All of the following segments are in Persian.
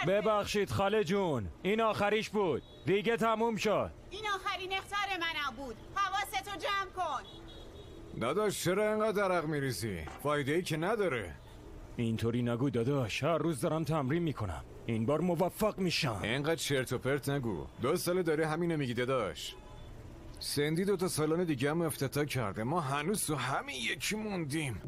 ببخشید خاله جون، این آخریش بود، دیگه تموم شد. این آخرین اخطار منم بود. حواستو جمع کن. داداش چرا اینقدر عرق میریزی؟ فایده ای که نداره. اینطوری نگو داداش، هر روز دارم تمرین میکنم، این بار موفق میشم. اینقدر چرت و پرت نگو. 2 سال داری همینو میگی داداش. سندی 2 تا سالن دیگه هم افتتاح کرده، ما هنوز تو همین یکی موندیم.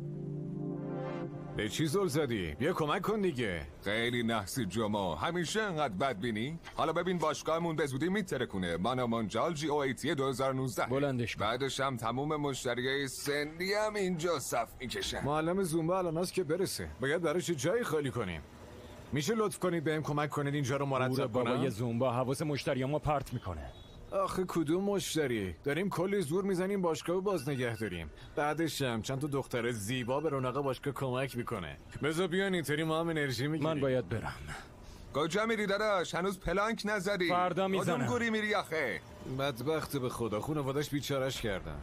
به چی زل زدی؟ بیا کمک کن دیگه. خیلی نحسی جمع، همیشه انقدر بدبینی؟ حالا ببین باشگاهمون به زودی میترکونه. مانو منجال جی او ایتی 2019 بلندش کن. بعدش هم تموم مشتریای سندی هم اینجا صف میکشن. معلم زومبا الان هست که برسه، باید براش جایی خالی کنیم. میشه لطف کنید بهم کمک کنید اینجا رو مرتب کنم؟ بابای زومبا حواس مشتریامو پرت میکنه. آخه کدوم مشتری؟ داریم کلی زور میزنیم باشگاهو باز نگه داریم. بعدش هم چند تا دختر زیبا به رونق باشگاه کمک میکنه. بذار بیان اینطوری ما هم انرژی میگیریم. من باید برم. کجا میری داداش؟ هنوز پلانک نزدی. فردا میزنم. کدوم گوری میری آخه؟ بدبخت به خدا، خانواده‌اش بیچاره‌اش کردن.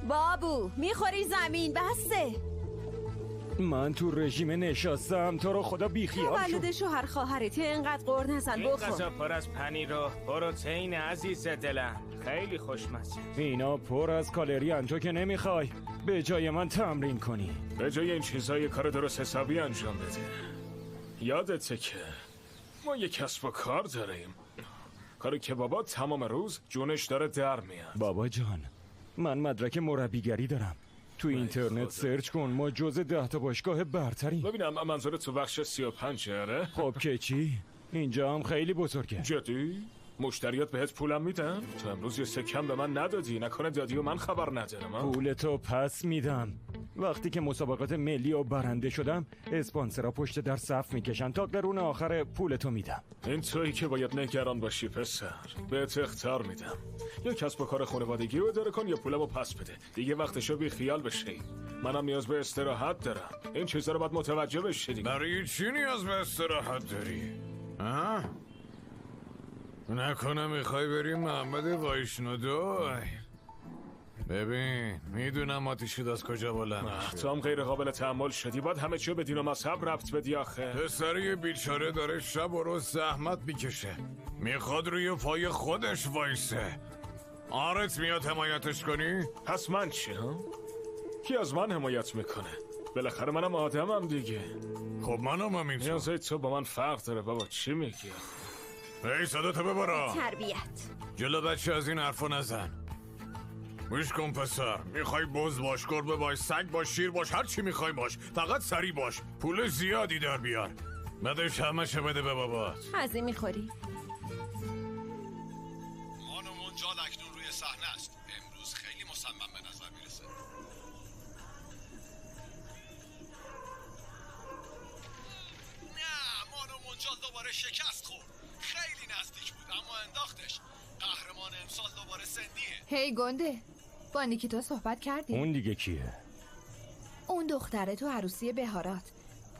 بابو میخوری زمین بسته. من تو رژیم نشستم، تو رو خدا بیخیال شو. تولد شوهر خواهرتی اینقدر قور نزن این بخور. غذا پر از پنیر و پروتئین عزیز دلم، خیلی خوشمزه. اینا پر از کالری ان، تو که نمیخوای به جای من تمرین کنی. به جای این چیزای کار درست حسابی انجام بده. یادته که ما یه کسب و کار داریم، کاری که بابا تمام روز جونش داره در میاد. بابا جان، من مدرک مربیگری دارم، تو اینترنت سرچ کن، ما جز 10 تا باشگاه برتریم. ببینم منظور تو بخش 35 اره؟ خب که چی؟ اینجا هم خیلی بزرگه. جدی؟ مشتریات بهت پولم میدن؟ تو امروز یه سکم به من ندادی، نکنه دادی و من خبر ندارم. پولتو پس میدم. وقتی که مسابقات ملی و برنده شدم، اسپانسرها پشت در صف میکشن تا قرون آخر پولتو میدم. این تویی که باید نگران باشی پسر. بهت اخطار میدم، یا کسب و کار خانوادگی رو اداره کن یا پولمو پس بده. دیگه وقتشو بی خیال بشی. منم نیاز به استراحت دارم. این چیزا رو باید متوجه بشی دیگه. برای چی نیاز به استراحت داری؟ ها؟ نکنه میخوای بریم محمد وایشنودوی؟ ببین میدونم آتیشید از کجا بلند میشه. تو هم غیر قابل تحمل شدی، باید همه چیو به دین و مذهب ربط بدی آخه. پسر یه بیچاره داره شب و روز زحمت میکشه، میخواد روی پای خودش وایسه. آرت میاد حمایتش کنی؟ پس من چی ها؟ کی از من حمایت میکنه؟ بالاخره منم آدمم دیگه. خب منم همینطور. نیازهای تو با من فرق داره بابا، چی میگی؟ ای صداتو ببرا. تربیت. جلو بچه از این حرفا نزن. گوش کن پسر، میخوای بز باش، گربه باش، سگ باش، شیر باش، هر چی میخوای باش، فقط سری باش، پول زیادی در بیار. بعدش همشه بده به بابات. هزی میخوری؟ مانو منجال اکنون روی صحنه است. امروز خیلی مصمم به نظر میرسه. نه، مانو منجال دوباره شکست خورد. خیلی نزدیک بود اما انداختش. قهرمان امسال دوباره سندیه. هی گنده، با نیکیتا صحبت کردی؟ اون دیگه کیه؟ اون دختره تو عروسی بهارات.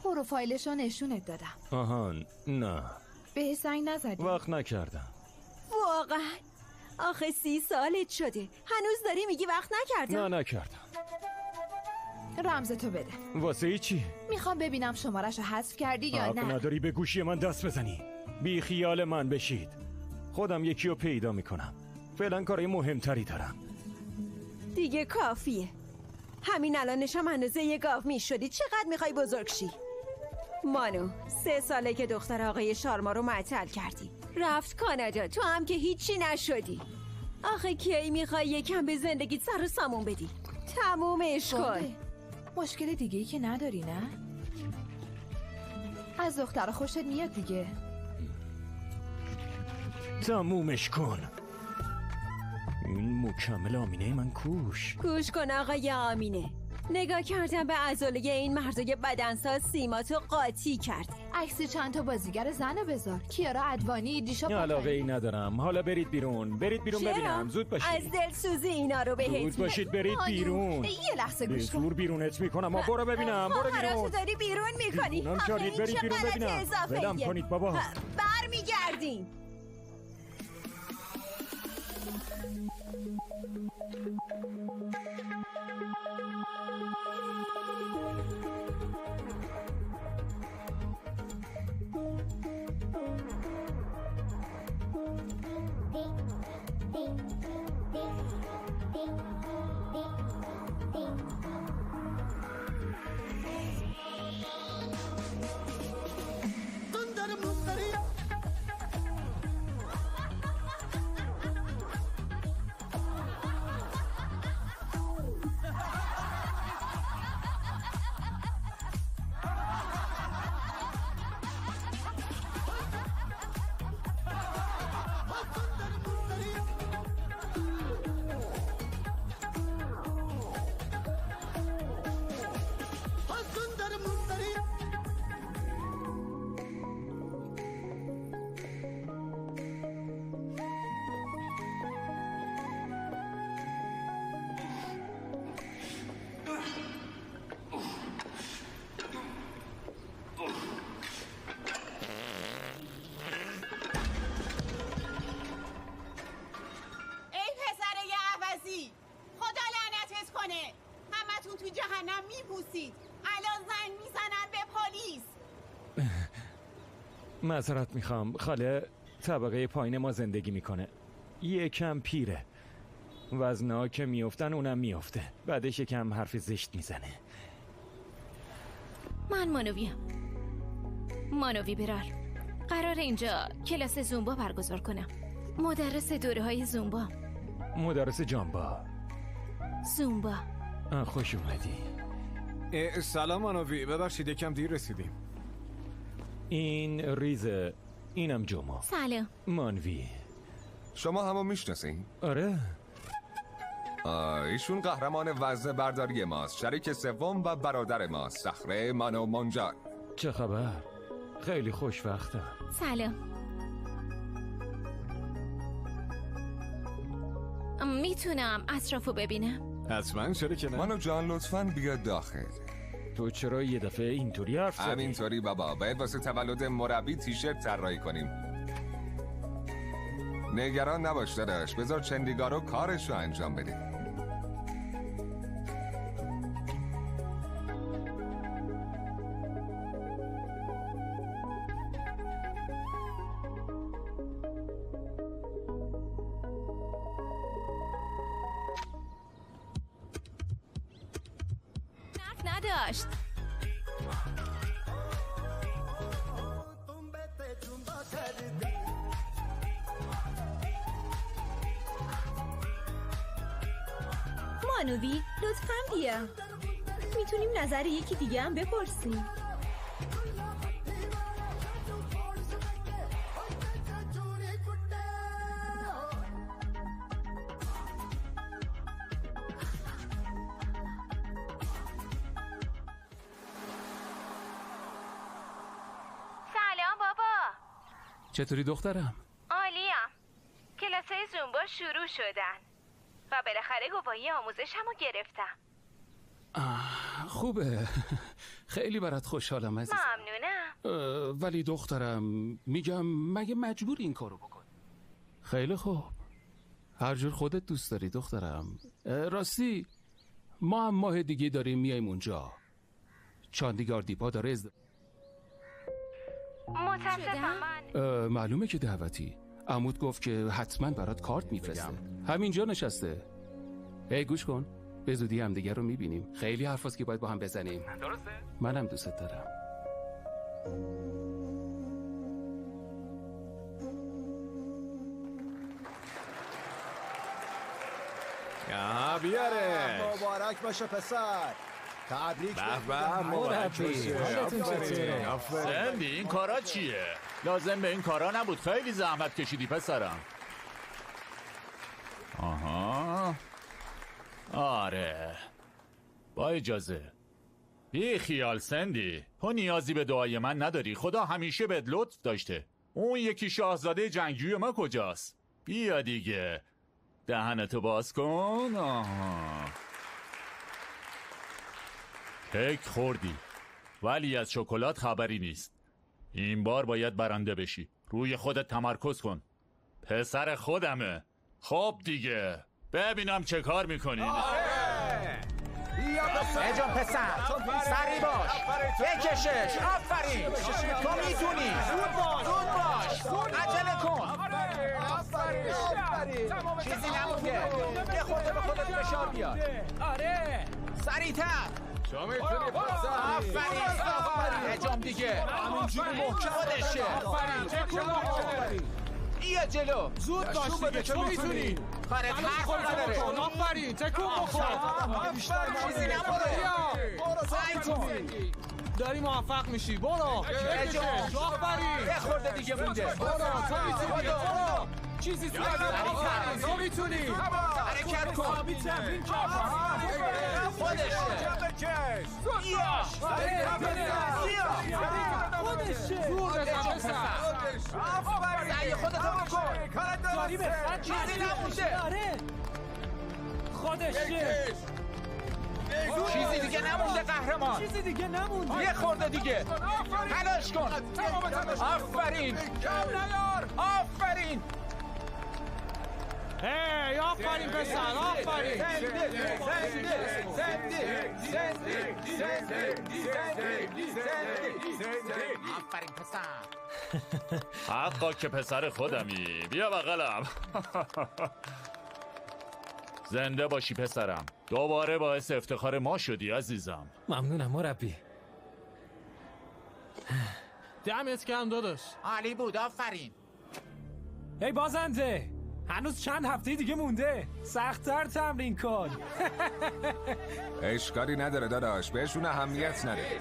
پروفایلش رو نشونت دادم. آها نه، به زنگ نزدی؟ وقت نکردم. واقعا؟ آخه 30 سالت شده هنوز داری میگی وقت نکردم؟ نه نکردم. رمزتو بده. واسه ای چی؟ میخوام ببینم شماره‌شو حذف کردی یا حق نه. نداری به گوشی من دست بزنی. بی خیال من بشید، خودم یکی رو پیدا میکنم. فعلا کارای مهمتری دارم. دیگه کافیه. همین الانشم اندازه یه گاو میشدی، چقدر میخوای بزرگ شی؟ مانو 3 ساله که دختر آقای شارما رو معطل کردی، رفت کانادا، تو هم که هیچی نشدی. آخه کی میخوای یکم به زندگیت سر و سامون بدی؟ تمومش کن. مشکل دیگه ای که نداری نه؟ از دختر خوشت میاد دیگه. تمومش کن. این مکمل آمینه من کوش. گوش کن آقای آمینه، نگاه کردم به عضله این مردای بدنساز سیماتو قاطی کرده. عکس چند تا بازیگر زن رو بذار. کیارا ادوانی، دیشا علاقه ای ندارم. حالا برید بیرون، برید بیرون. چرا؟ ببینم. زود باشید. از دلسوزی اینا رو بهت زود باشید برید بیرون. یه لحظه به گوش کن. زور بیرونت میکنم. برو ببینم. برو بیرون. داری بیرون میکنی. دیوونم کردید. برید بیرون ببینم. ولم کنید بابا. برمیگردین. معذرت میخوام، خاله طبقه پایین ما زندگی میکنه، یکم پیره، وزنها که میافتن اونم میافته، بعدش یکم حرف زشت میزنه. من مانوی برار. قرار اینجا کلاس زومبا برگزار کنم. مدرس دوره های زومبا. مدرس جامبا. زومبا. خوش اومدی. سلام مانوی، ببخشید یکم دیر رسیدیم. این ریزه، اینم جوما. سلام مانوی. شما همو میشناسین؟ آره. ایشون قهرمان وزنه برداری ماست، شریک سوم و برادر ماست، صخره منو منجر. چه خبر؟ خیلی خوشوقتم. سلام. میتونم اطرافو ببینم؟ حتما، چرا که نه؟ منو جان لطفاً بیا داخل. تو چرا یه دفعه اینطوری حرف زدی؟ همینطوری بابا، باید واسه تولد مربی تیشرت طراحی کنیم. نگران نباش داداش، بذار چندیگارو کارشو انجام بده. نداشت. مانوی لطفاً بیا، میتونیم نظر یکی دیگه هم بپرسیم. سلام بابا. چطوری دخترم؟ عالیم. کلاسای زومبا شروع شدن و بالاخره گواهی آموزشمو گرفتم. خوبه. خیلی برات خوشحالم عزیزم. ممنونم. ولی دخترم میگم مگه مجبور این کارو بکن؟ خیلی خوب، هر جور خودت دوست داری دخترم. راستی ما هم ماه دیگه داریم میایم اونجا. چاندیگار دیپا داره متاسفم. معلومه که دعوتی. عمود گفت که حتما برات کارت میفرسته. همینجا نشسته. هی گوش کن، به زودی هم دیگه رو میبینیم. خیلی حرفاست که باید با هم بزنیم. درسته؟ منم دوست دارم. بیاره. مبارک باشه پسر. تبریک. مبارک باشه. سندی این کارا چیه؟ لازم به این کارا نبود، خیلی زحمت کشیدی پسرم. آها، آره، با اجازه. بی خیال سندی، تو نیازی به دعای من نداری، خدا همیشه بهت لطف داشته. اون یکی شاهزاده جنگجوی ما کجاست؟ بیا دیگه، دهنتو باز کن. آها، کیک خوردی ولی از شکلات خبری نیست. این بار باید برنده بشی. روی خودت تمرکز کن، پسر خودمه. خب دیگه ببینم چه کار میکنی. اجام پسر، سری باش، بکشش. آفرین، تو میتونی. زود باش، عجله کن. چیزی نمونده، یه خورده به خودت فشار بیار. آره، سریعتر. تو میتونی پسر. آفرین. اجام دیگه همونجوری محکم خودشه. آفرین. بیا جلو، زود باش دیگه، تو میتونی. کارت حرف نداره. آفرین، تکون بخور. چیزی نمونده. سعی کن. داری موفق میشی. برو. آفرین. یه خورده دیگه مونده. برو، تو میتونی. برو. چیزی تو آفرین، تو میتونی. حرکت کن. خودشه. خودشه. زور بزن پسر. سعی خودتو بکن. داری به خط چیزی نمونده. آره. خودشه. چیزی دیگه نمونده قهرمان. چیزی دیگه نمونده. یه خورده دیگه. تلاش کن. آفرین. آفرین. هی آفرین پسر آفرین. آفرین پسر. حقا که پسر خودمی. بیا بغلم. زنده باشی پسرم. دوباره باعث افتخار ما شدی عزیزم. ممنونم مربی. دمت گرم داداش. عالی بود آفرین. ای بازنده، هنوز چند هفته دیگه مونده. سخت‌تر تمرین کن. اشکالی نداره داداش، بهشون اهمیت نده.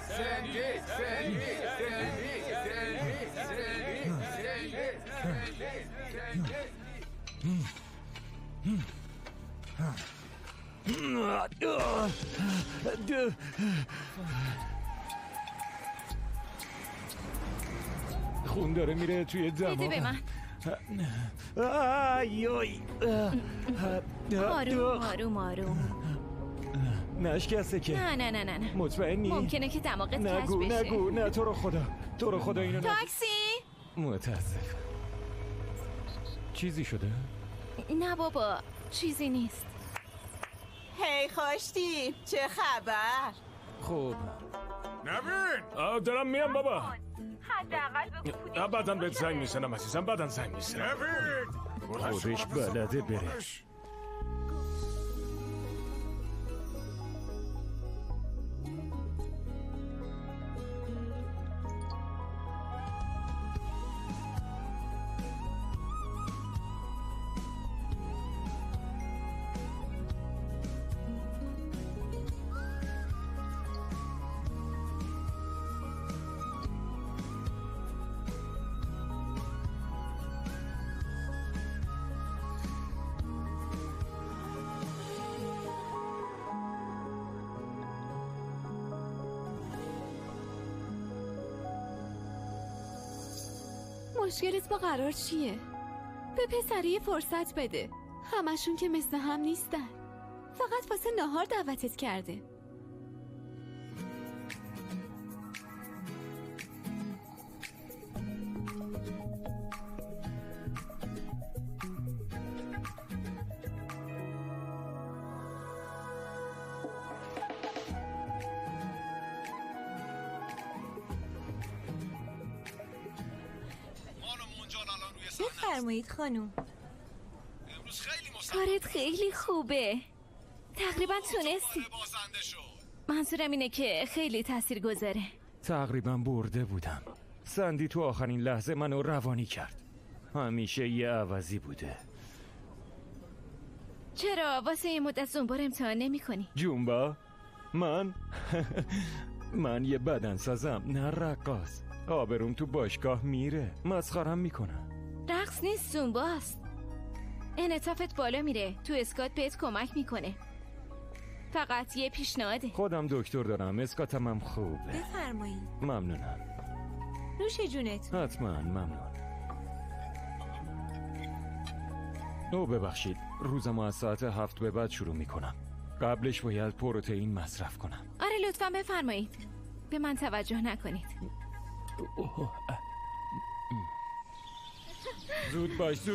خون داره میره توی دماغ. بده به من. آی آروم آروم. نشکسته که؟ نه مطمئنی؟ ممکنه که دماغت کج بشه. نگو نه تو رو خدا اینو نگو. تاکسی؟ متاسف. چیزی شده؟ نه بابا چیزی نیست. هی خوشتی چه خبر؟ خوب. نوین دارم میام بابا. حداقل بگو بعداً بهت زنگ میزنم عزیزم، بعداً زنگ میزنم. خودش بلده بره. مشکلت با قرار چیه؟ به پسری فرصت بده. همشون که مثل هم نیستن. فقط واسه نهار دعوتت کرده. بفرمایید خانم. امروز خیلی کارت خیلی خوبه. تقریبا تونستی. منظورم اینه که خیلی تأثیر گذاره. تقریبا برده بودم. سندی تو آخرین لحظه منو روانی کرد. همیشه یه عوضی بوده. چرا واسه یه مدت زنبار امتحان نمی کنی؟ جونبا؟ من؟ من یه بدنسازم نه رقاص. آبروم تو باشگاه میره. مسخرم میکنن. رقص نیست زومباست. انعطافت بالا میره. تو اسکات بهت کمک میکنه. فقط یه پیشنهاده. خودم دکتر دارم. اسکاتم هم خوبه. بفرمایید. ممنونم. نوش جونت. حتما ممنون. ببخشید روزمو از ساعت 7 به بعد شروع میکنم. قبلش باید پروتئین مصرف کنم. آره لطفا بفرمایید. به من توجه نکنید. زود باش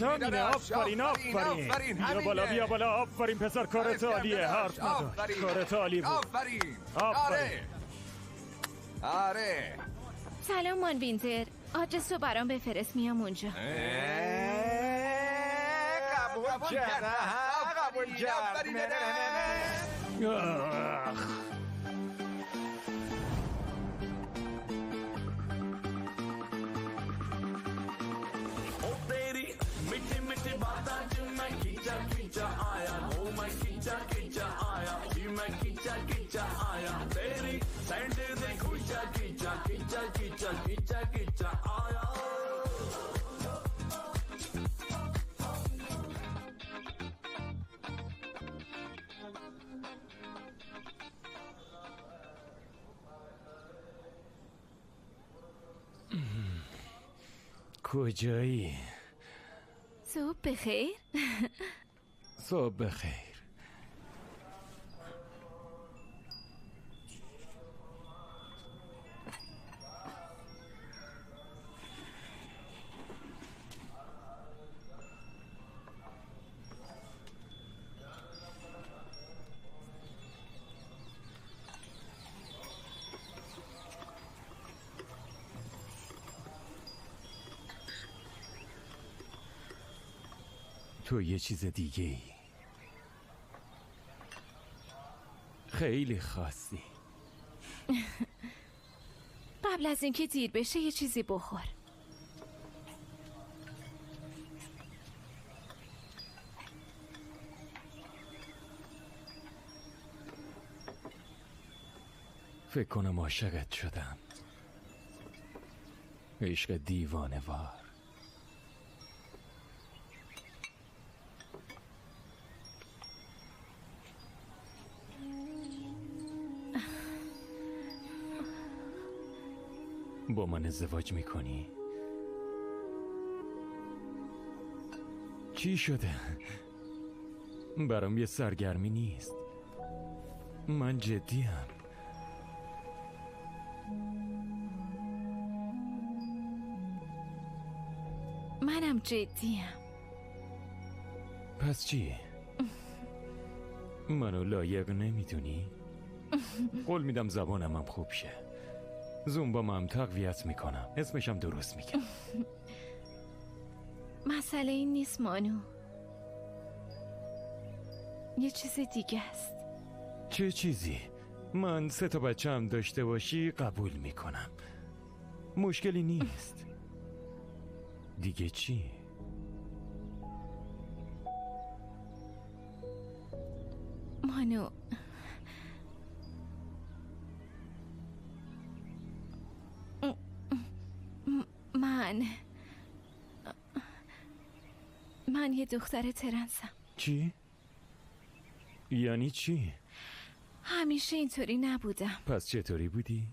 همینه. آفرین بیا بالا آفرین پسر. کارت عالیه. حرف ندار. کارت عالی بود. آفرین. آره. سلام مان وینتر. آدرس رو برام بفرست میام اونجا. قبول کردم. کجایی؟ صبح بخیر. صبح بخیر. تو یه چیز دیگه ای. خیلی خاصی. قبل از اینکه دیر بشه یه چیزی بخور. فکر کنم عاشقت شدم. عشق دیوانه وار. با من ازدواج میکنی؟ چی شده؟ برام یه سرگرمی نیست. من جدیم. منم جدیم. پس چی؟ منو لایق نمیدونی؟ قول میدم زبانم هم خوب شه. زومبام هم تقویت میکنم. اسمشم درست میگم. مسئله این نیست مانو. یه چیز دیگه است. چه چیزی؟ من 3 تا بچه هم داشته باشی قبول میکنم. مشکلی نیست. دیگه چی؟ مانو، من یه دختر ترنسم. چی؟ یعنی چی؟ همیشه اینطوری نبودم. پس چطوری بودی؟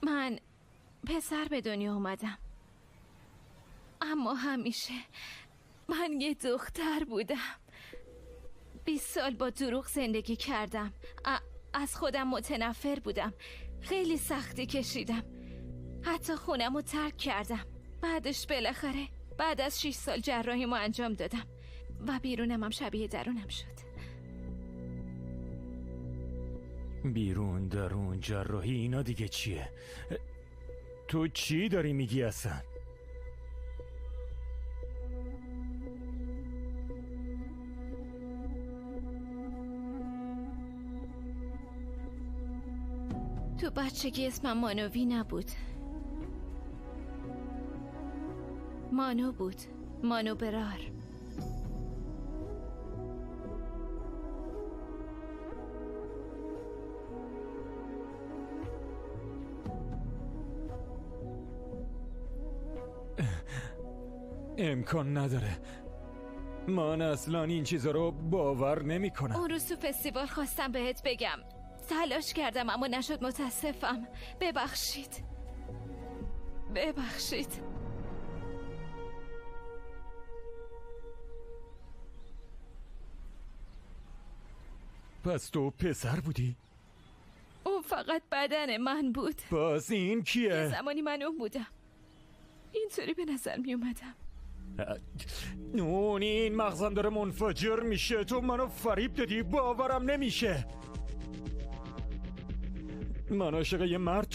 من پسر به دنیا اومدم، اما همیشه من یه دختر بودم. 20 سال با دروغ زندگی کردم. از خودم متنفر بودم. خیلی سختی کشیدم. حتی خونم رو ترک کردم. بعدش بالاخره بعد از 6 سال جراحیمو انجام دادم و بیرونم هم شبیه درونم شد. بیرون، درون، جراحی، اینا دیگه چیه؟ تو چی داری میگی اصلا؟ تو بچگی اسمم مانوی نبود. مانو بود. مانو برار. امکان نداره. من اصلا این چیزا رو باور نمی کنم. اون روز تو فستیوال خواستم بهت بگم. تلاش کردم اما نشد. متاسفم. ببخشید. پس تو پسر بودی؟ اون فقط بدن من بود. پس این کیه؟ یه زمانی من اون بودم. اینطوری به نظر می اومدم. نون این مغزم داره منفجر میشه. تو منو فریب دادی. باورم نمیشه. من عاشق یه مرد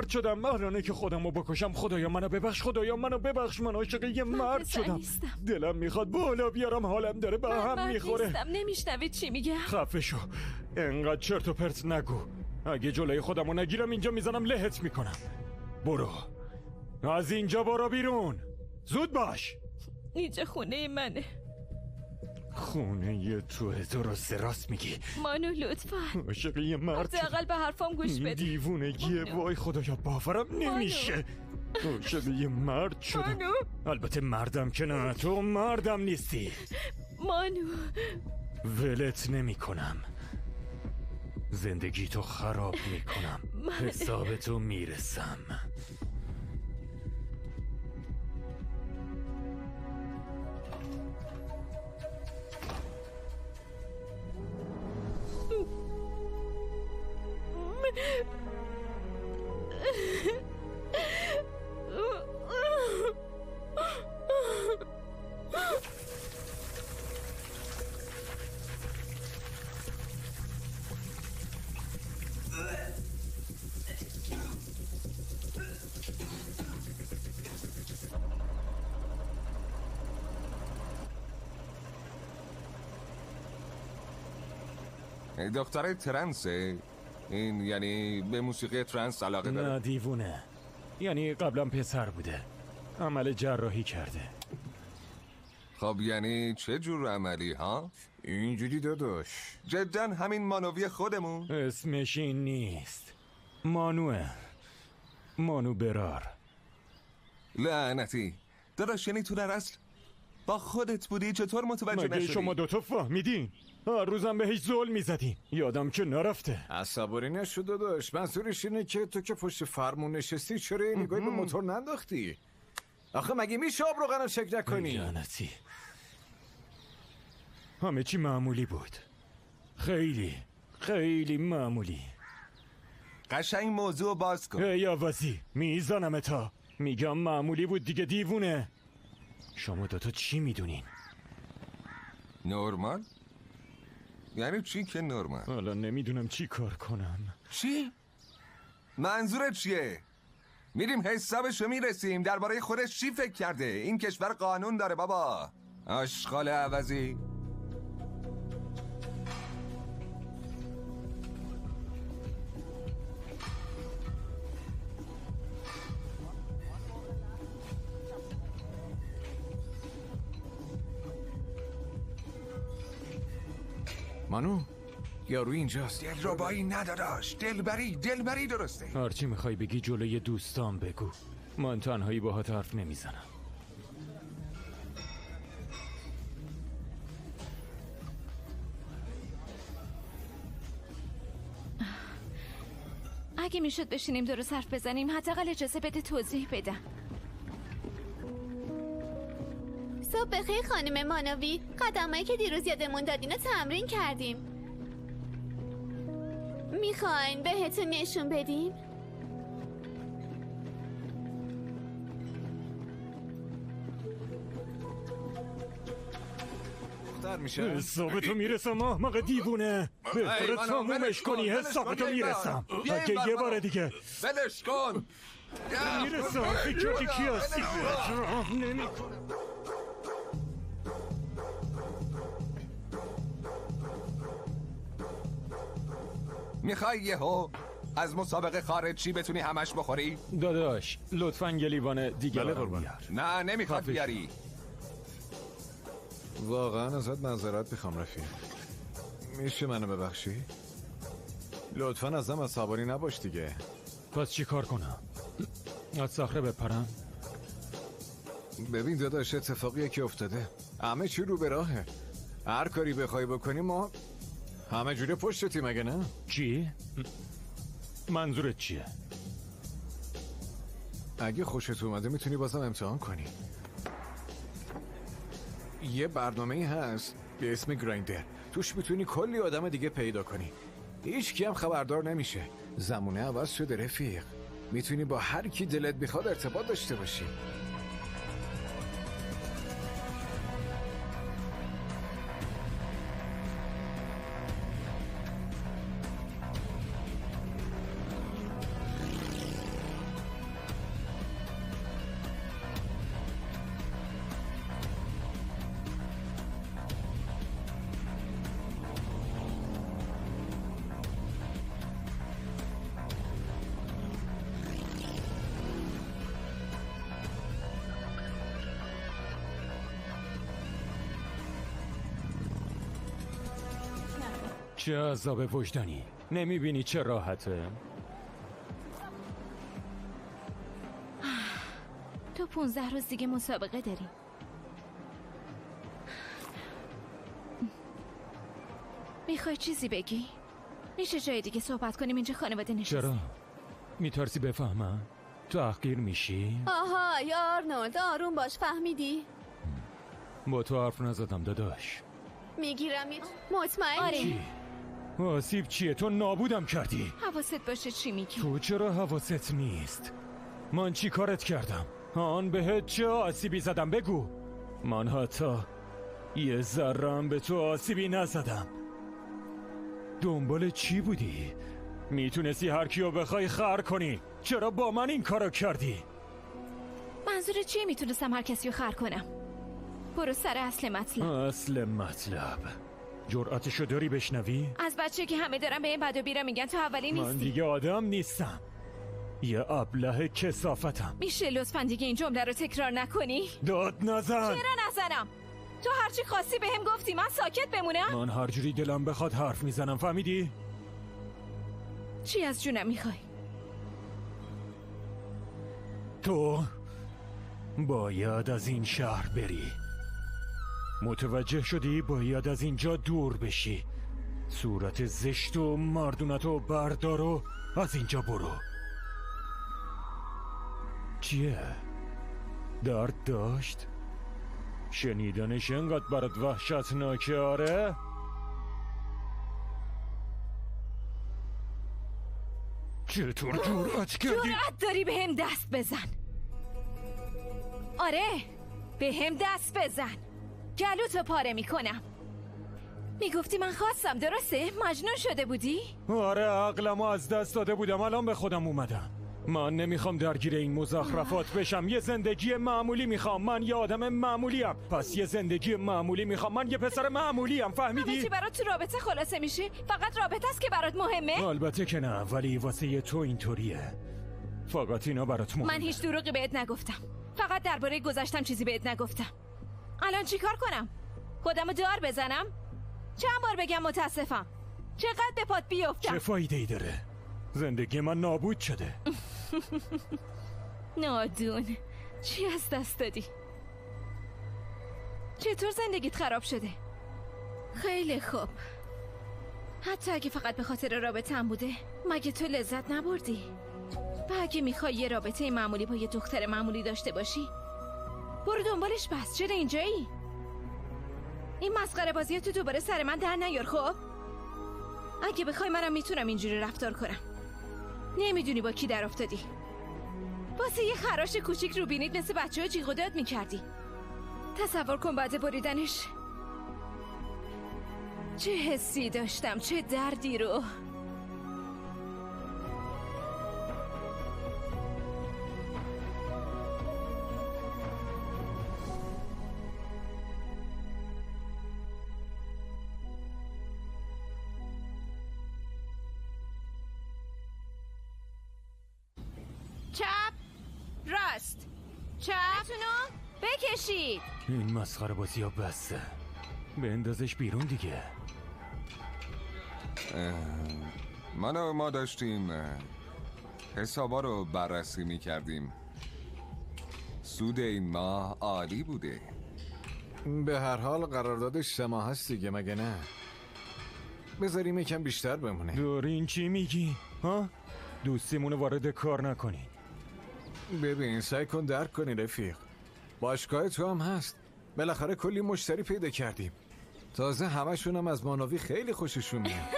شدم. الانه که خودمو بکشم. خدایا منو ببخش. من عاشق یه مرد شدم. دلم میخواد بالا بیارم. حالم داره به هم میخوره. نمیشنوی چی میگم؟ خفه شو. انقدر چرت و پرت نگو. اگه جلوی خودمو نگیرم اینجا میزنم لهت میکنم. برو از اینجا، برو بیرون. زود باش. اینجا خونه منه. خونه یه توه. درست راست میگی. مانو لطفا. عاشق یه مرد. حداقل به حرفام گوش بده. دیوونگیه. وای خدایا باورم نمیشه. عاشق یه مرد شدم. البته مردم که نه. تو مردم نیستی. مانو ولت نمی کنم. زندگی تو خراب میکنم. حساب تو میرسم. دختر ترنسه؟ این یعنی به موسیقی ترنس علاقه داره؟ نه دیوونه، یعنی قبلا پسر بوده، عمل جراحی کرده. خب یعنی چه جور عملی ها؟ اینجوری داداش. جدا همین مانوی خودمون؟ اسمش این نیست، مانوه، مانو برار. لعنتی داداش، یعنی تو در اصل با خودت بودی؟ چطور متوجه مگه نشدی؟ شما دوتا فهمیدین؟ هر روزم بهش ظلم میزدین، یادم که نرفته. عصبانی نشو داداش، منظورش اینه که تو که پشت فرمون نشستی چرا یه نگاهی به موتور ننداختی؟ آخه مگه میشه آب روغنم شک نکنی؟ لعنتی، همه چی معمولی بود، خیلی خیلی معمولی. قشنگ موضوع باز کن. ای عوضی، میزنم تا میگم معمولی بود دیگه دیوونه. شما دوتا چی میدونین؟ نورمال؟ یعنی چی که نورمال؟ حالا نمیدونم چی کار کنم. چی؟ منظورت چیه؟ میریم حسابشو میرسیم. درباره خودش چی فکر کرده؟ این کشور قانون داره بابا. آشغال عوضی. مانو یارو اینجاست. دلربایی نداداش، دلبری درسته. هرچی میخوای بگی جلوی دوستان بگو، من تنهایی باهات حرف نمیزنم. اگه میشد بشینیم درست حرف بزنیم، حداقل اجازه بده توضیح بدم. صبح بخیر خانم مانوی، قدمایی که دیروز یادمون دادین رو تمرین کردیم. میخواین بهتون نشون بدیم؟ حسابتو میرسم احمق دیوونه. بهتره تمومش کنی. حسابتو میرسم. اگه یه بار دیگه ولش کن. میرسم. فکر که کی هستی نمیکنم. میخوای یهو از مسابقه خارج چی بتونی همش بخوری؟ داداش لطفاً یه لیوان دیگه بیار. نه نمیخواد بیاری. واقعا ازت معذرت میخوام رفیق. میشه منو ببخشی؟ لطفاً ازم عصبانی نباش دیگه. پس چی کار کنم؟ از صخره بپرم؟ ببین داداش، اتفاقیه که افتاده، همه چی رو به راهه. هر کاری بخوای بکنی ما همه جوری پشتتی، مگه نه؟ چی؟ منظورت چیه؟ اگه خوشت اومده میتونی بازم امتحان کنی. یه برنامه‌ای هست به اسم گرایندر، توش میتونی کلی آدم دیگه پیدا کنی، هیچ کی هم خبردار نمیشه. زمونه عوض شده رفیق، میتونی با هر کی دلت بخواد ارتباط داشته باشی. چه عذاب وجدانی. نمیبینی چه راحته؟ تو 15 روز دیگه مسابقه داری. میخوای چیزی بگی؟ میشه جای دیگه صحبت کنیم؟ اینجا خانواده نشسته. چرا؟ میترسی بفهمم؟ تحقیر میشی؟ آهای آرنولد، آروم باش، فهمیدی؟ با تو حرف نزدم داداش. میگیرمت، مطمئنی؟ چی؟ آسیب چیه؟ تو نابودم کردی. حواست باشه چی میگی. تو چرا حواست نیست؟ من چی کارت کردم؟ آن بهت چه آسیبی زدم بگو. من حتی یه ذره‌ام به تو آسیبی نزدم. دنبال چی بودی؟ میتونستی هر کیو بخوای خر کنی. چرا با من این کارو کردی؟ منظور چیه میتونستم هر کسی رو خر کنم؟ برو سر اصل مطلب. اصل مطلب جرأتشو داری بشنوی؟ از بچه که همه دارن به این بد و بیرا میگن تو اولی نیستی. من دیگه آدم نیستم، یه ابله کثافتم. میشه لطفا دیگه این جمله رو تکرار نکنی؟ داد نزن. چرا نزنم؟ تو هرچی خواستی به هم گفتی، من ساکت بمونم؟ من هر جوری دلم بخواد حرف میزنم، فهمیدی؟ چی از جونم میخوای؟ تو باید از این شهر بری. متوجه شدی؟ باید از اینجا دور بشی. صورت زشت و مردونتو بردار و از اینجا برو. چیه؟ درد داشت؟ شنیدنش انقدر برات وحشتناکه؟ آره؟ چطور جرأت کردی؟ جرأت داری به هم دست بزن؟ آره، به هم دست بزن. گلوتو پاره میکنم. میگفتی من خواستم، درسته؟ مجنون شده بودی؟ آره، عقلمو از دست داده بودم، الان به خودم اومدم. من نمیخوام درگیر این مزخرفات بشم. یه زندگی معمولی میخوام. من یه آدم معمولیم. پس یه زندگی معمولی میخوام. من یه پسر معمولیم، فهمیدی؟ همه چی برات تو رابطه خلاصه میشه؟ فقط رابطه است که برات مهمه؟ البته که نه، ولی واسه تو اینطوریه. فقط اینا برات مهمه. من هیچ دروغی بهت نگفتم. فقط درباره گذشتم چیزی بهت نگفتم. الان چیکار کنم؟ خودمو دار بزنم؟ چند بار بگم متاسفم؟ چقدر به پات بیفتم؟ چه فایده ای داره؟ زندگی من نابود شده. نادون، چی از دست دادی؟ چطور زندگیت خراب شده؟ خیلی خوب. حتی اگه فقط به خاطر رابطه‌ام بوده، مگه تو لذت نبردی؟ و اگه میخوای یه رابطه معمولی با یه دختر معمولی داشته باشی، برو دنبالش. بس چرا اینجایی؟ این مسخره بازی تو دوباره سر من در نیار. خب اگه بخوای منم میتونم اینجوری رفتار کنم. نمیدونی با کی در افتادی. واسه یه خراش کوچیک رو بینید مثل بچه ها جیغ و داد میکردی. تصور کن بعد بریدنش چه حسی داشتم، چه دردی رو. چپ راست، چپتونو بکشید. این مسخره بازی ها بسته. بندازش بیرون دیگه. ما داشتیم حسابا رو بررسی می کردیم. سود این ماه عالی بوده. به هر حال قراردادش 3 ماه هست دیگه، مگه نه؟ بذاریم یکم بیشتر بمونه. دارین چی میگی؟ ها؟ دوستیمونو وارد کار نکنین. ببین سعی کن درک کنی رفیق. باشگاه تو هم هست. بالاخره کلی مشتری پیدا کردیم. تازه همشون هم از مانوی خیلی خوششون میاد.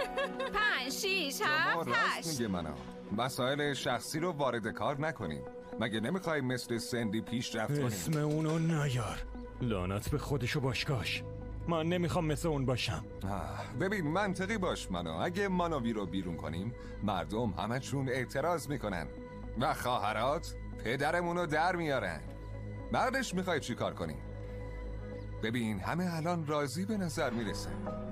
5 6 7 8 میگه منو مسائل شخصی رو وارد کار نکنیم. مگه نمیخوای مثل سندی پیشرفت کنیم؟ اسم اونو نیار. لعنت به خودشو باشگاش. من نمیخوام مثل اون باشم. ببین منطقی باش منو. اگه مانوی رو بیرون کنیم مردم همشون اعتراض میکنن و خواهرات پدرمونو در میارن. بعدش میخوای چی کار کنی؟ ببین همه الان راضی به نظر میرسن.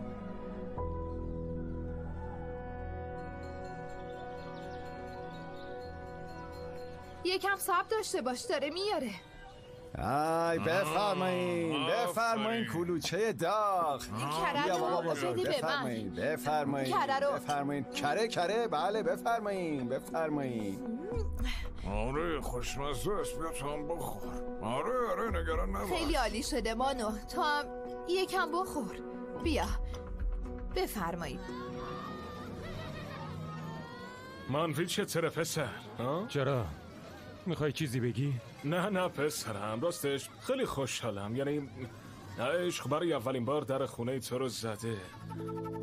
یکم صبر داشته باش، داره میاره. ای بفرمایین کلوچه داغ. کره رو بدی به من. بفرمایین کره بله بفرمایین. آره خوشمزه است، بیا تو هم بخور. آره نگران نباش. خیلی عالی شده مانو، تو هم یکم بخور. بیا بفرمایید. منفی چطوره پسر؟ چرا؟ میخوای چیزی بگی؟ نه پسرم، راستش خیلی خوشحالم. یعنی عشق برای اولین بار در خونه تو رو زده.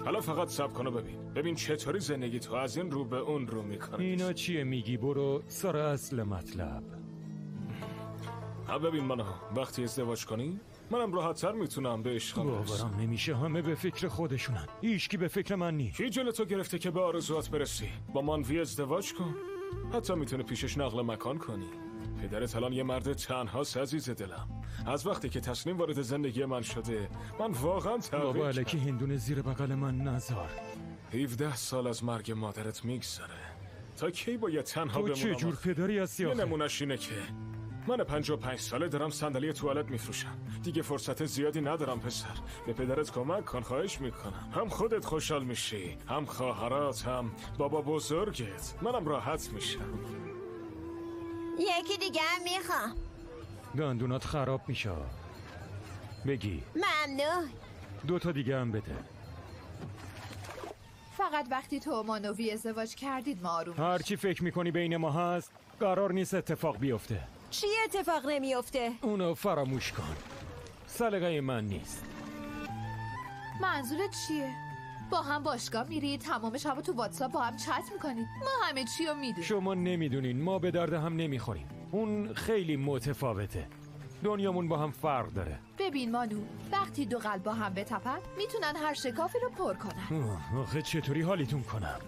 حالا فقط صبر کن و ببین چطوری زندگی تو از این رو به اون رو میکنه. اینا چیه میگی؟ برو سر اصل مطلب. ببین منو وقتی ازدواج کنی منم راحت‌تر میتونم به عشق برسم. باورم نمیشه همه به فکر خودشونن، هیچکی به فکر من نیست. کی جلو گرفته که به آرزوات برسی؟ با منوی ازدواج کن، حتی میتونه پیشش نقل مکان کنی. پدرت الان یه مرد تنهاست عزیز دلم. از وقتی که تصمیم وارد زندگی من شده من واقعا تغییر بابا کردم. الکی هندونه زیر بغل من نذار. 17 سال از مرگ مادرت میگذره. تا کی باید تنها بمونم؟ تو چه جور پدری هستی یه آخه؟ نمونش اینه که من 55 ساله دارم صندلی توالت میفروشم. دیگه فرصت زیادی ندارم پسر. به پدرت کمک کن خواهش میکنم. هم خودت خوشحال میشی، هم خواهرات، هم بابا بزرگت. منم راحت میشم. یکی دیگه هم میخوام. دندونات خراب میشه. بگی ممنون. 2 تا دیگه هم بده. فقط وقتی تو و مانوی ازدواج کردید ما آروم هر چی فکر میکنی بین ما هست قرار نیست اتفاق بیفته. چی اتفاق نمیفته؟ اونو فراموش کن. سلیقه من نیست. منظورت چیه؟ با هم باشگاه میرید، تمام شب تو واتساپ با هم چت میکنید. ما همه چی رو میدونیم. شما نمیدونین ما به درد هم نمیخوریم. اون خیلی متفاوته. دنیامون با هم فرق داره. ببین مانو، وقتی 2 قلب با هم بتپن میتونن هر شکافی رو پر کنن. آخه چطوری حالیتون کنم؟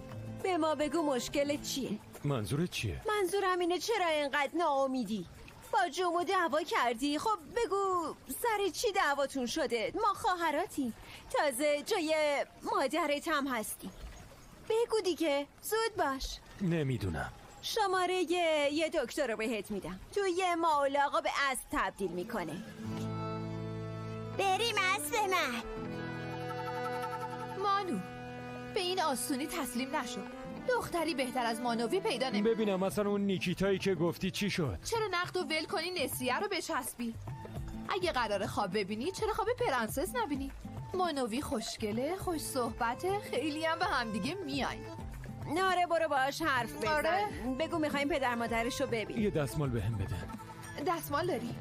به ما بگو مشکلت چیه؟ منظورت چیه؟ منظورم اینه چرا اینقدر ناامیدی؟ با جمعو دعوا کردی؟ خب بگو سر چی دعواتون شده؟ ما خواهراتیم، تازه جای مادرت هم هستی. بگو دیگه، زود باش. نمیدونم. شماره یه دکتر رو بهت میدم. تو یه مال آقا به اسب تبدیل میکنه. بریم اسب من. مانو، به این آسونی تسلیم نشو. دختری بهتر از مانوی پیدا نمی. ببینم مثلا اون نیکیتایی که گفتی چی شد؟ چرا نقد و ول کنی نسیه رو بچسبی؟ اگه قراره خواب ببینی چرا خواب پرنسس نبینی؟ مانوی خوشگله، خوش صحبته، خیلی هم به همدیگه میاین. ناره برو باش حرف بزن. آره؟ بگو میخوایم پدر مادرش رو ببین. یه دستمال بهم بده. دستمال داری؟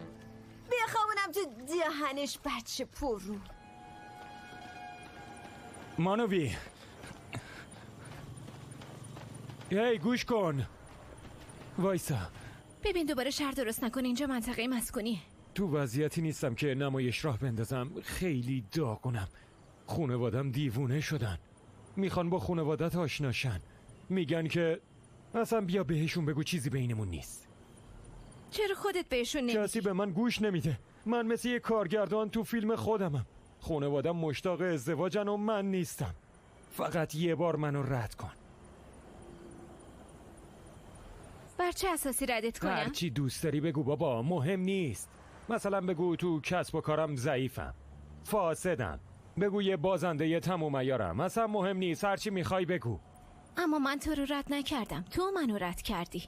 بخوابونم تو دهنش بچه پررو. مانوی هی گوش کن. وایسا. ببین دوباره شهر درست نکن، اینجا منطقه مسکونیه. تو وضعیتی نیستم که نمایش راه بندازم. خیلی داغونم. خونوادم دیوونه شدن. میخوان با خونوادت آشناشن. میگن که اصلا بیا بهشون بگو چیزی بینمون نیست. چرا خودت بهشون نمیگی؟ کسی به من گوش نمیده. من مثل یه کارگردان تو فیلم خودمم. خونوادم مشتاق ازدواجن و من نیستم. فقط یه بار منو رد کن. بر چه اساسی ردت کنم؟ هر چی دوست داری بگو بابا، مهم نیست. مثلا بگو تو کسب و کارم ضعیفم، فاسدم. بگو یه بازنده تموم عیارم. اصلا مهم نیست، هر چی میخوای بگو. اما من تو رو رد نکردم، تو منو رد کردی.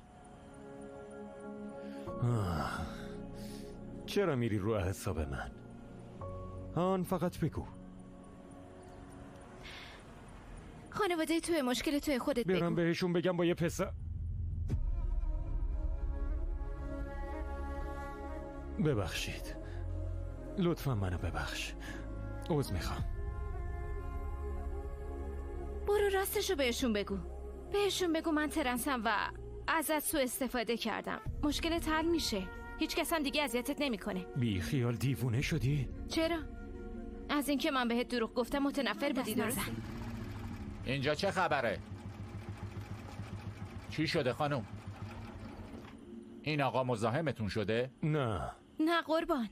چرا میری رو حساب من؟ آن فقط بگو. خانواده توی مشکل توی خودت بگو. برم بهشون بگم با یه پسر. ببخشید، لطفا منو ببخش. عذر میخوام. برو راستشو بهشون بگو. بهشون بگو من ترنسم و ازت سوء استفاده کردم. مشکلت حل میشه. هیچ کس هم دیگه اذیتت نمیکنه. بی خیال دیوونه شدی؟ چرا؟ از اینکه من بهت دروغ گفتم متنفر بودی درست؟ اینجا چه خبره؟ چی شده خانم؟ این آقا مزاحمتون شده؟ نه قربان،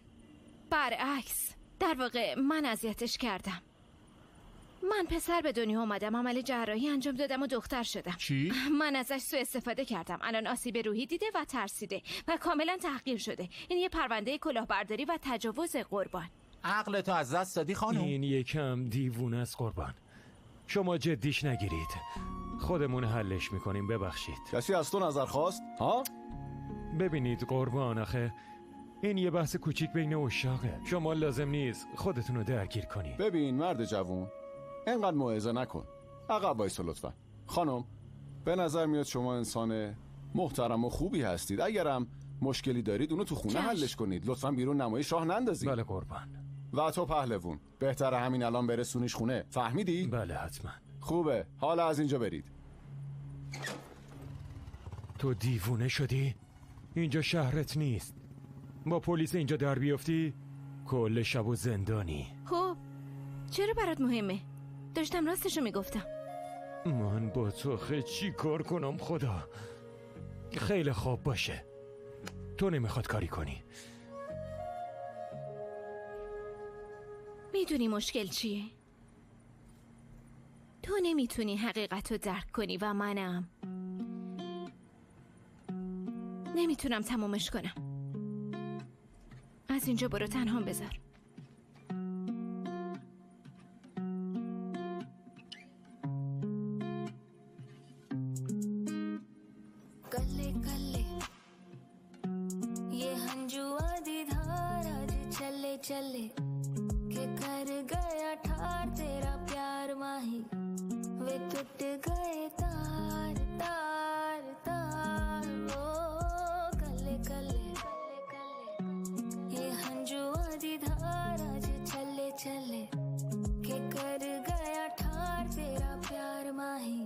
برعکس. در واقع من اذیتش کردم. من پسر به دنیا اومدم، عمل جراحی انجام دادم و دختر شدم. چی؟ من ازش سوء استفاده کردم. الان آسیب روحی دیده و ترسیده و کاملا تحقیر شده. این یه پرونده کلاهبرداری و تجاوز قربان. عقلتو از دست دادی خانم؟ این یکم دیوونه است قربان. شما جدیش نگیرید، خودمون حلش میکنیم. ببخشید. کسی از تو نظر خواست؟ ها؟ ببینید قربان، آخه این یه بحث کوچیک بین عشاقه. شما لازم نیست خودتونو درگیر کنید. ببین مرد جوون، اینقدر موعظه نکن. عقب وایسا لطفا. خانم، به نظر میاد شما انسان محترم و خوبی هستید. اگرم مشکلی دارید اونو تو خونه حلش کنید. لطفا بیرون نمایش راه نندازید. بله قربان. و تو پهلوون، بهتره همین الان برسونیش خونه. فهمیدی؟ بله حتما. خوبه، حالا از اینجا برید. تو دیوونه شدی؟ اینجا شهرت نیست. با پلیس اینجا در بیافتی کل شب و زندانی. خب چرا برات مهمه؟ داشتم راستشو میگفتم. من با تو چی کار کنم خدا؟ خیلی خوب باشه. تو نمیخواد کاری کنی. میدونی مشکل چیه؟ تو نمیتونی حقیقت رو درک کنی و منم نمیتونم تمومش کنم. از اینجا برو، تنها بذار. गले गले ये हंजुआ दी धार आज चले चले के कर गया ठार तेरा प्यार माही वे टूट गए तार तार तार ओ गले गले ये हंजुआ दी धार आज चले चले के कर गया ठार तेरा प्यार माही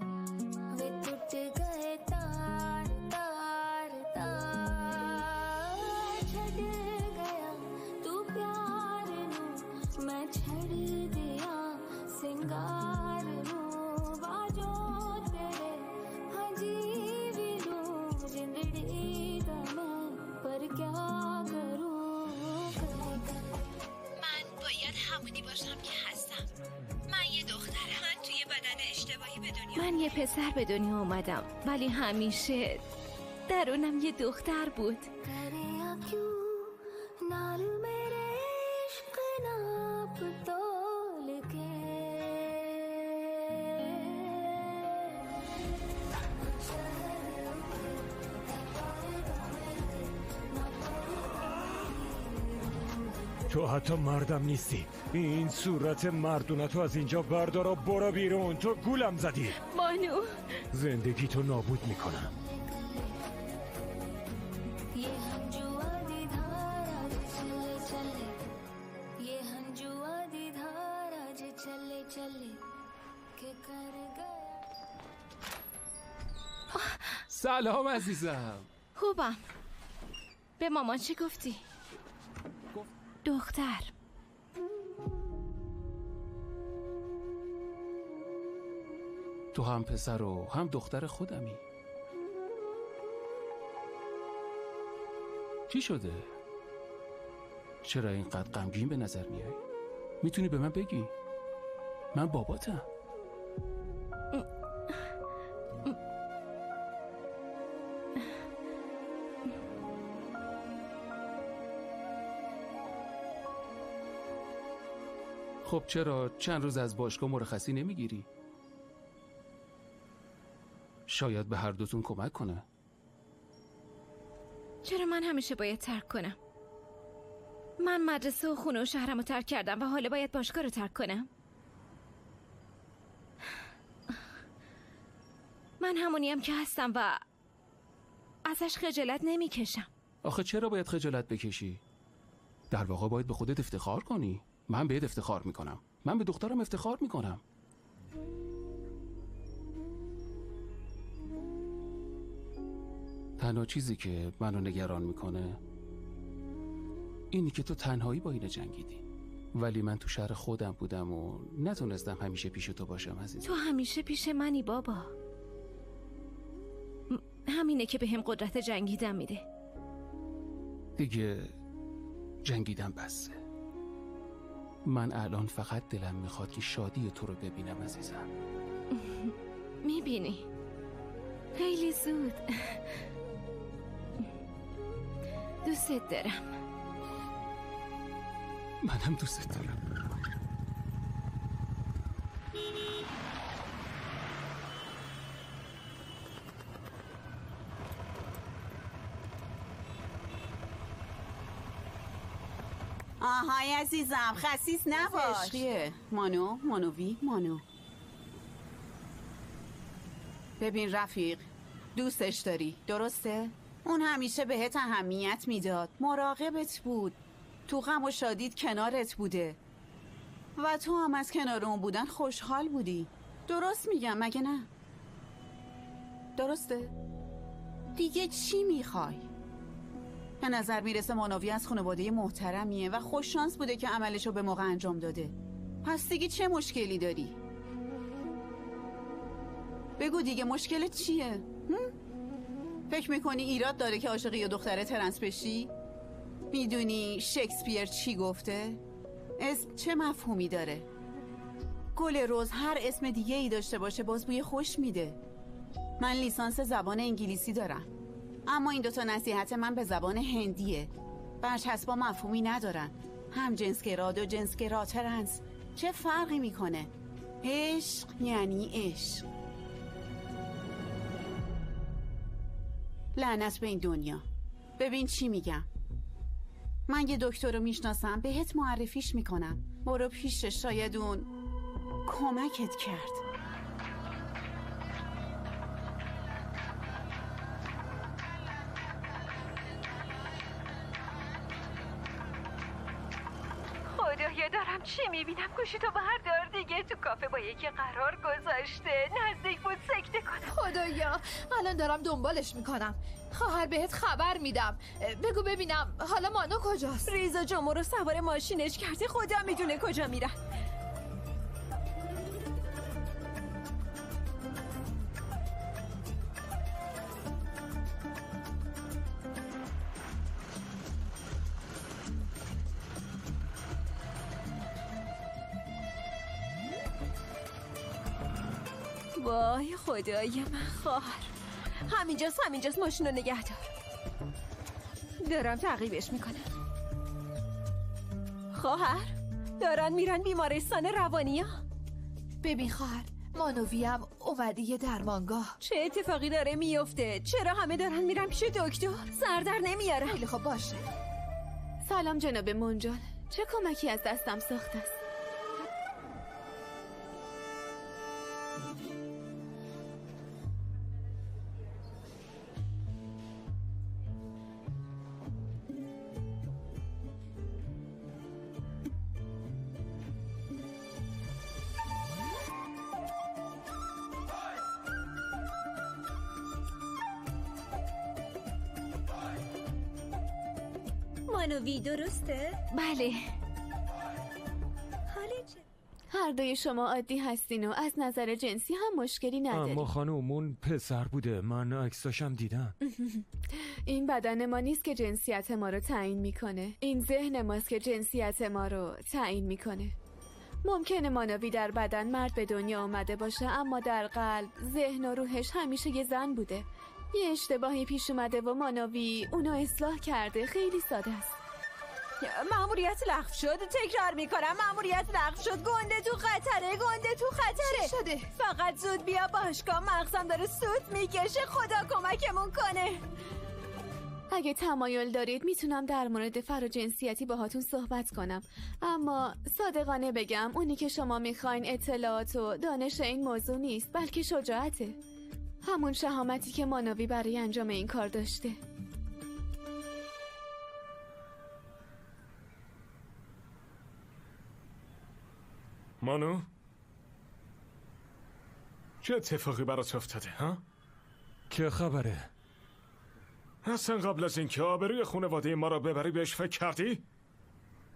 वे टूट गए तार तार तार छड़ गया तू प्यार नू मैं छड़ दिया सिंगार नू बाजो तेरे हजी भी लू जिंदड़ी दा मैं पर क्या करूं من باید همونی باشم که هستم. من یه دخترم. من توی بدن اشتباهی به دنیا من یه پسر به دنیا اومدم، ولی همیشه درونم یه دختر بود. करेया क्यों नाल मेरे इश्क नाप तोल के تو حتی مردم نیستی. این صورت مردونتو از اینجا بردار و برو بیرون. تو گولم زدی. بانو، زندگی تو نابود میکنم. ये हंजुआ दी धार आज चले चले ये हंजुआ दी धार आज चले चले के कर गया سلام عزیزم. خوبم. به مامان چی گفتی؟ دختر. تو هم پسر و هم دختر خودمی. چی شده؟ چرا اینقدر غمگین به نظر میای؟ میتونی به من بگی؟ من باباتم. خب چرا چند روز از باشگاه مرخصی نمیگیری؟ شاید به هر دوتون کمک کنه. چرا من همیشه باید ترک کنم؟ من مدرسه و خونه و شهرم رو ترک کردم و حالا باید باشگاه رو ترک کنم. من همونیم که هستم و ازش خجالت نمیکشم. آخه چرا باید خجالت بکشی؟ در واقع باید به خودت افتخار کنی. من بهت افتخار میکنم. من به دخترم افتخار میکنم. تنها چیزی که منو نگران میکنه اینی که تو تنهایی با اینه جنگیدی. ولی من تو شهر خودم بودم و نتونستم همیشه پیش تو باشم عزیزم. تو همیشه پیش منی بابا. همینه که به هم قدرت جنگیدن میده. دیگه جنگیدم بسه. من الان فقط دلم میخواد که شادی تو رو ببینم عزیزم. میبینی خیلی زود. دوست دارم. منم دوست دارم. آهای عزیزم، خسیس نباش. عشقیه. مانوی. ببین رفیق، دوستش داری، درسته؟ اون همیشه بهت اهمیت میداد، مراقبت بود، تو غم و شادیت کنارت بوده و تو هم از کنار اون بودن خوشحال بودی. درست میگم مگه نه؟ درسته؟ دیگه چی میخوای؟ به نظر میرسه مانوی از خانواده محترمیه و خوش شانس بوده که عملشو به موقع انجام داده. پس دیگه چه مشکلی داری؟ بگو دیگه مشکلت چیه؟ فکر میکنی ایراد داره که عاشق یه دختره ترنس بشی؟ میدونی شکسپیر چی گفته؟ اسم چه مفهومی داره؟ گل رز هر اسم دیگه ای داشته باشه باز بوی خوش میده. من لیسانس زبان انگلیسی دارم، اما این دوتا نصیحت من به زبان هندیه. برچسبا مفهومی ندارن. هم جنسگرا و جنسگرا ترنس چه فرقی میکنه؟ عشق یعنی عشق. لعنت به این دنیا. ببین چی میگم. من یه دکتر رو میشناسم، بهت معرفیش میکنم. برو پیشش، شاید اون کمکت کرد. خدایا دارم چی میبینم؟ گوشیتو بردار دیگه. تو کافه با یکی قرار گذاشته، نزدیک بود سکته کنه. خدایا الان دارم دنبالش میکنم. خواهر بهت خبر میدم. بگو ببینم حالا مانو کجاست؟ ریزا جامو رو سوار ماشینش کرده، خدا میدونه کجا میرن. وای خدای من خواهر. همینجاست ماشین رو نگه دار. دارم تعقیبش میکنم. خواهر دارن میرن بیمارستان روانیا. ببین خواهر، مانویم اومده یه درمانگاه. چه اتفاقی داره میفته؟ چرا همه دارن میرن پیش دکتر؟ سر در نمیارن. خیلی خب باشه. سلام جناب منجل، چه کمکی از دستم ساخته است؟ مانوی درسته؟ بله. حالا چه؟ هر دوی شما عادی هستین و از نظر جنسی هم مشکلی نداریم. اما خانوم اون پسر بوده، من عکساشم دیدم. این بدن ما نیست که جنسیت ما رو تعیین میکنه. این ذهن ماست که جنسیت ما رو تعیین میکنه. ممکنه مانوی در بدن مرد به دنیا آمده باشه، اما در قلب، ذهن و روحش همیشه یه زن بوده. یه اشتباهی پیش اومده و مانوی اونو اصلاح کرده. خیلی ساده است. مأموریت لغو شد. تکرار میکنم، مأموریت لغو شد. گنده تو خطره. چی شده؟ فقط زود بیا باشگاه، مغزم داره سوت میکشه. خدا کمکمون کنه. اگه تمایل دارید میتونم در مورد فراجنسیتی باهاتون صحبت کنم، اما صادقانه بگم اونی که شما میخواین اطلاعات و دانش این موضوع نیست، بلکه شجاعته. همون شهامتی که مانوی برای انجام این کار داشته. مانو؟ چه اتفاقی برات افتاده ها؟ که خبره؟ اصلا قبل از اینکه آبروی خانواده ما را ببری بهش فکر کردی؟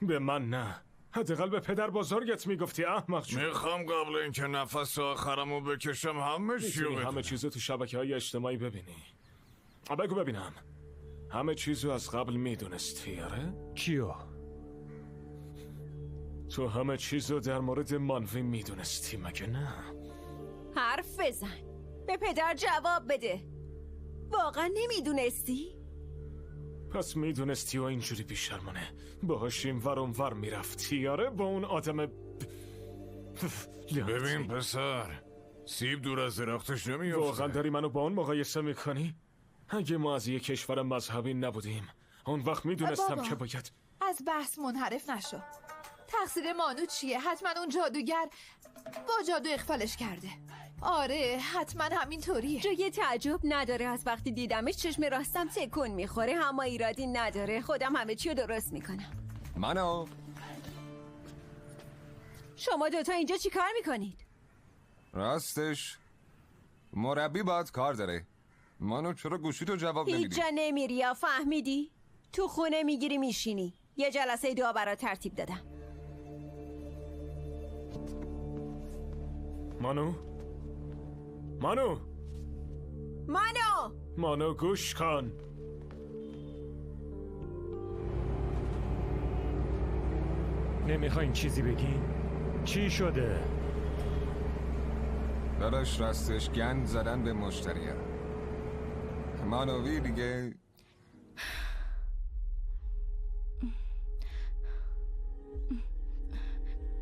به من نه، حداقل به پدر بزرگت میگفتی احمق جون. میخوام قبل اینکه نفس آخرمو بکشم همه چیزو تو شبکه‌های اجتماعی ببینی. بگو ببینم، همه چیزو از قبل میدونستی آره؟ کیو؟ تو همه چیزو در مورد مانوی میدونستی مگه نه؟ حرف بزن، به پدر جواب بده. واقعا نمیدونستی؟ پس میدونستی و اینجوری بیشرمانه باهاش این ور اون ور میرفتی آره؟ با اون آدم ببین پسر، سیب دور از درختش نمیافته. واقعا داری منو با اون مقایسه میکنی؟ اگه ما از یک کشور مذهبی نبودیم اون وقت میدونستم که باید از بحث منحرف نشو. تقصیر مانو چیه؟ حتما اون جادوگر با جادو اخفالش کرده. آره حتما همینطوریه. جای تعجب نداره، از وقتی دیدمش چشم راستم تکون میخوره. اما ایرادی نداره، خودم همه چیو درست میکنم. منو شما دوتا اینجا چی کار میکنید؟ راستش مربی باید کار داره. مانو چرا گوشی تو جواب نمیدی؟ هیچ جا نمیری یا فهمیدی؟ تو خونه میگیری میشینی. یه جلسه دعا برات ترتیب دادم. مانو؟ مانو؟ مانو؟ مانو گوش کن. نمیخواین چیزی بگین؟ چی شده؟ داداش راستش گند زدن به مشتریه. مانوی دیگه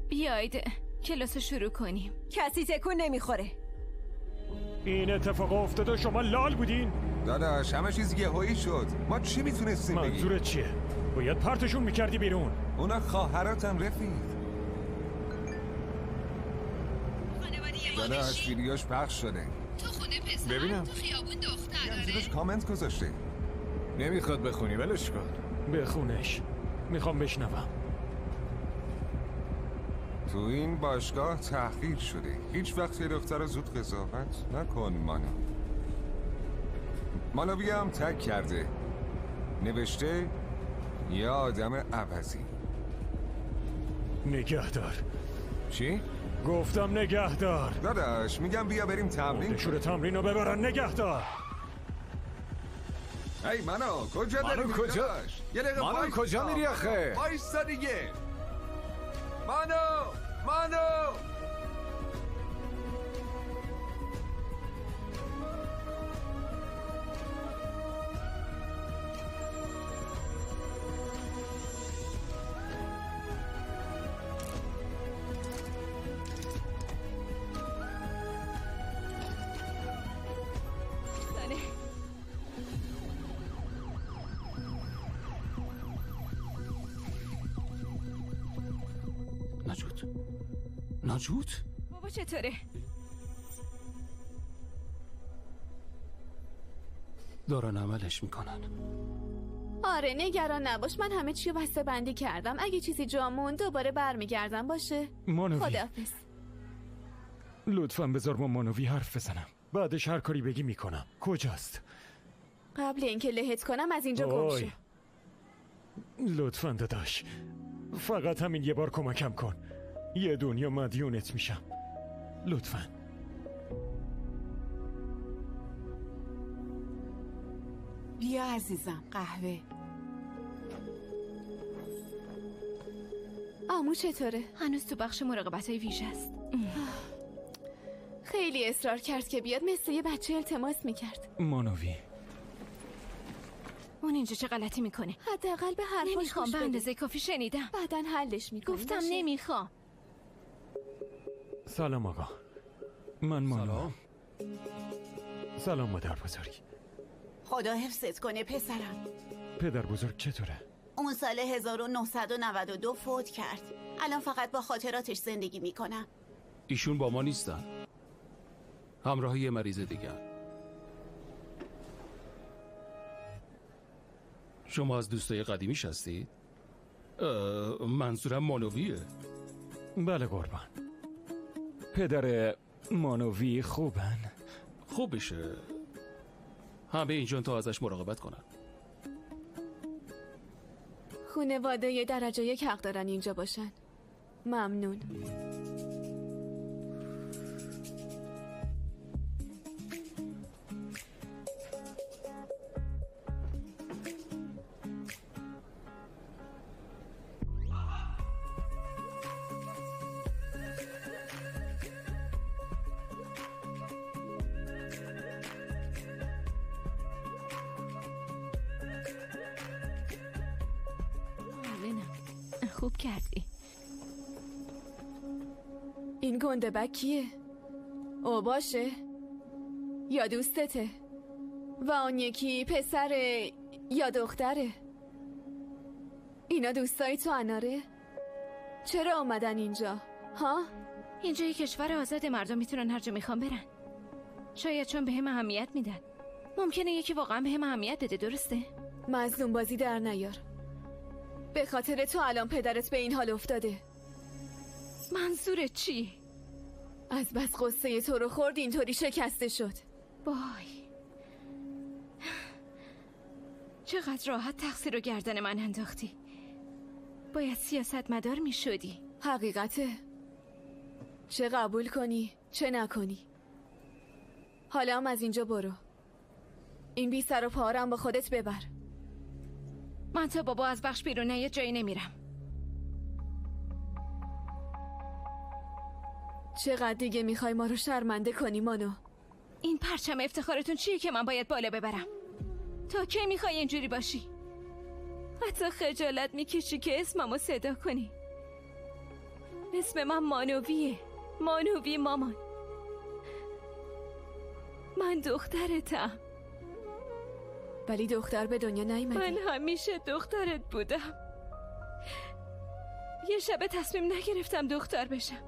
بیاید کلاس شروع کنیم. کسی تکون نمیخوره. این اتفاق افتاده و شما لال بودین؟ داداش همه چیز یهویی شد. ما چی میتونستیم بگیم؟ منظورت چیه؟ باید پرتشون میکردی بیرون. اونا خواهراتم رفیق. داداش ویدیوش پخش شده. تو خونه پسر، ببینم. تو خیابون دختر زیرش کامنت گذاشته. نمیخواد بخونی ولش کن. بخونش. میخوام بشنوم. تو این باشگاه تحقیر شده. هیچ وقت یه دختر رو زود قضاوت نکن مانو. مانوی هم تک کرده. نوشته یه آدم عوضی. نگهدار. چی؟ گفتم نگهدار. داداش میگم بیا بریم تمرین. شور تمرین رو ببرن. نگهدار. ای منو کجا داری منو کجا؟ داداش؟ یه دقیقه منو وایسا. کجا میری آخه؟ وایسا دیگه. منو ناجود؟ بابا چطوره؟ دارن عملش میکنن. آره نگران نباش، من همه چی رو بسته بندی کردم. اگه چیزی جا موند دوباره برمیگردم. باشه؟ مانوی، خداحافظ. لطفاً بذار با مانوی حرف بزنم. بعدش هر کاری بگی میکنم. کجاست؟ قبل اینکه لهت کنم از اینجا گم شو. لطفاً داداش، فقط همین یه بار کمکم کن. یه دنیا مدیونت میشم. لطفاً. بیا عزیزم قهوه. آمو چطوره؟ هنوز تو بخش مراقبت‌های ویژه است. خیلی اصرار کرد که بیاد، مثل یه بچه التماس میکرد. مانوی، اون اینجا چه غلطی میکنه؟ حداقل به حرفاش نمیخوام، گوش به بده. اندازه کافی شنیدم. بعدن حلش میکنیم. گفتم نمیخوام. سلام آقا. من مانو. سلام مادر بزرگ. خدا حفظت کنه پسرم. پدر بزرگ چطوره؟ اون سال 1992 فوت کرد. الان فقط با خاطراتش زندگی میکنم. ایشون با ما نیستن. همراه یه مریض دیگر. شما از دوستای قدیمیش هستید؟ منظورم مانویه. بله قربان. پدر مانوی خوبن؟ خوب بشه. همه اینجا تا ازش مراقبت کنن. خانواده درجه 1 حق دارن اینجا باشن. ممنون. خوب کردی. این گنده‌بک کیه؟ او باشه؟ یا دوستته؟ و اون یکی پسره یا دختره؟ اینا دوستای تو اناره؟ چرا اومدن اینجا؟ ها؟ اینجا یه کشور آزاد، مردم میتونن هر جا میخوان برن. شاید چون بهم اهمیت میدن. ممکنه یکی واقعا بهم اهمیت بده، درسته؟ مظلوم بازی در نیار. به خاطر تو الان پدرت به این حال افتاده. منظورت چی؟ از بس قصه تو رو خورد اینطوری شکسته شد. وای، چقدر راحت تقصیر رو گردن من انداختی. باید سیاستمدار می شدی. حقیقته. چه قبول کنی چه نکنی. حالا هم از اینجا برو. این بی سر و پارم با خودت ببر. من تا بابا از بخش بیرون یه جایی نمیرم. چقدر دیگه میخوای ما رو شرمنده کنی مانو؟ این پرچم افتخارتون چیه که من باید بالا ببرم؟ تا کی میخوای اینجوری باشی؟ حتی خجالت میکشی که اسممو صدا کنی. اسم من مانویه. مانوی مامان. من دخترتم. ولی دختر به دنیا نیومدی. من همیشه دخترت بودم. یه شب تصمیم نگرفتم دختر بشم.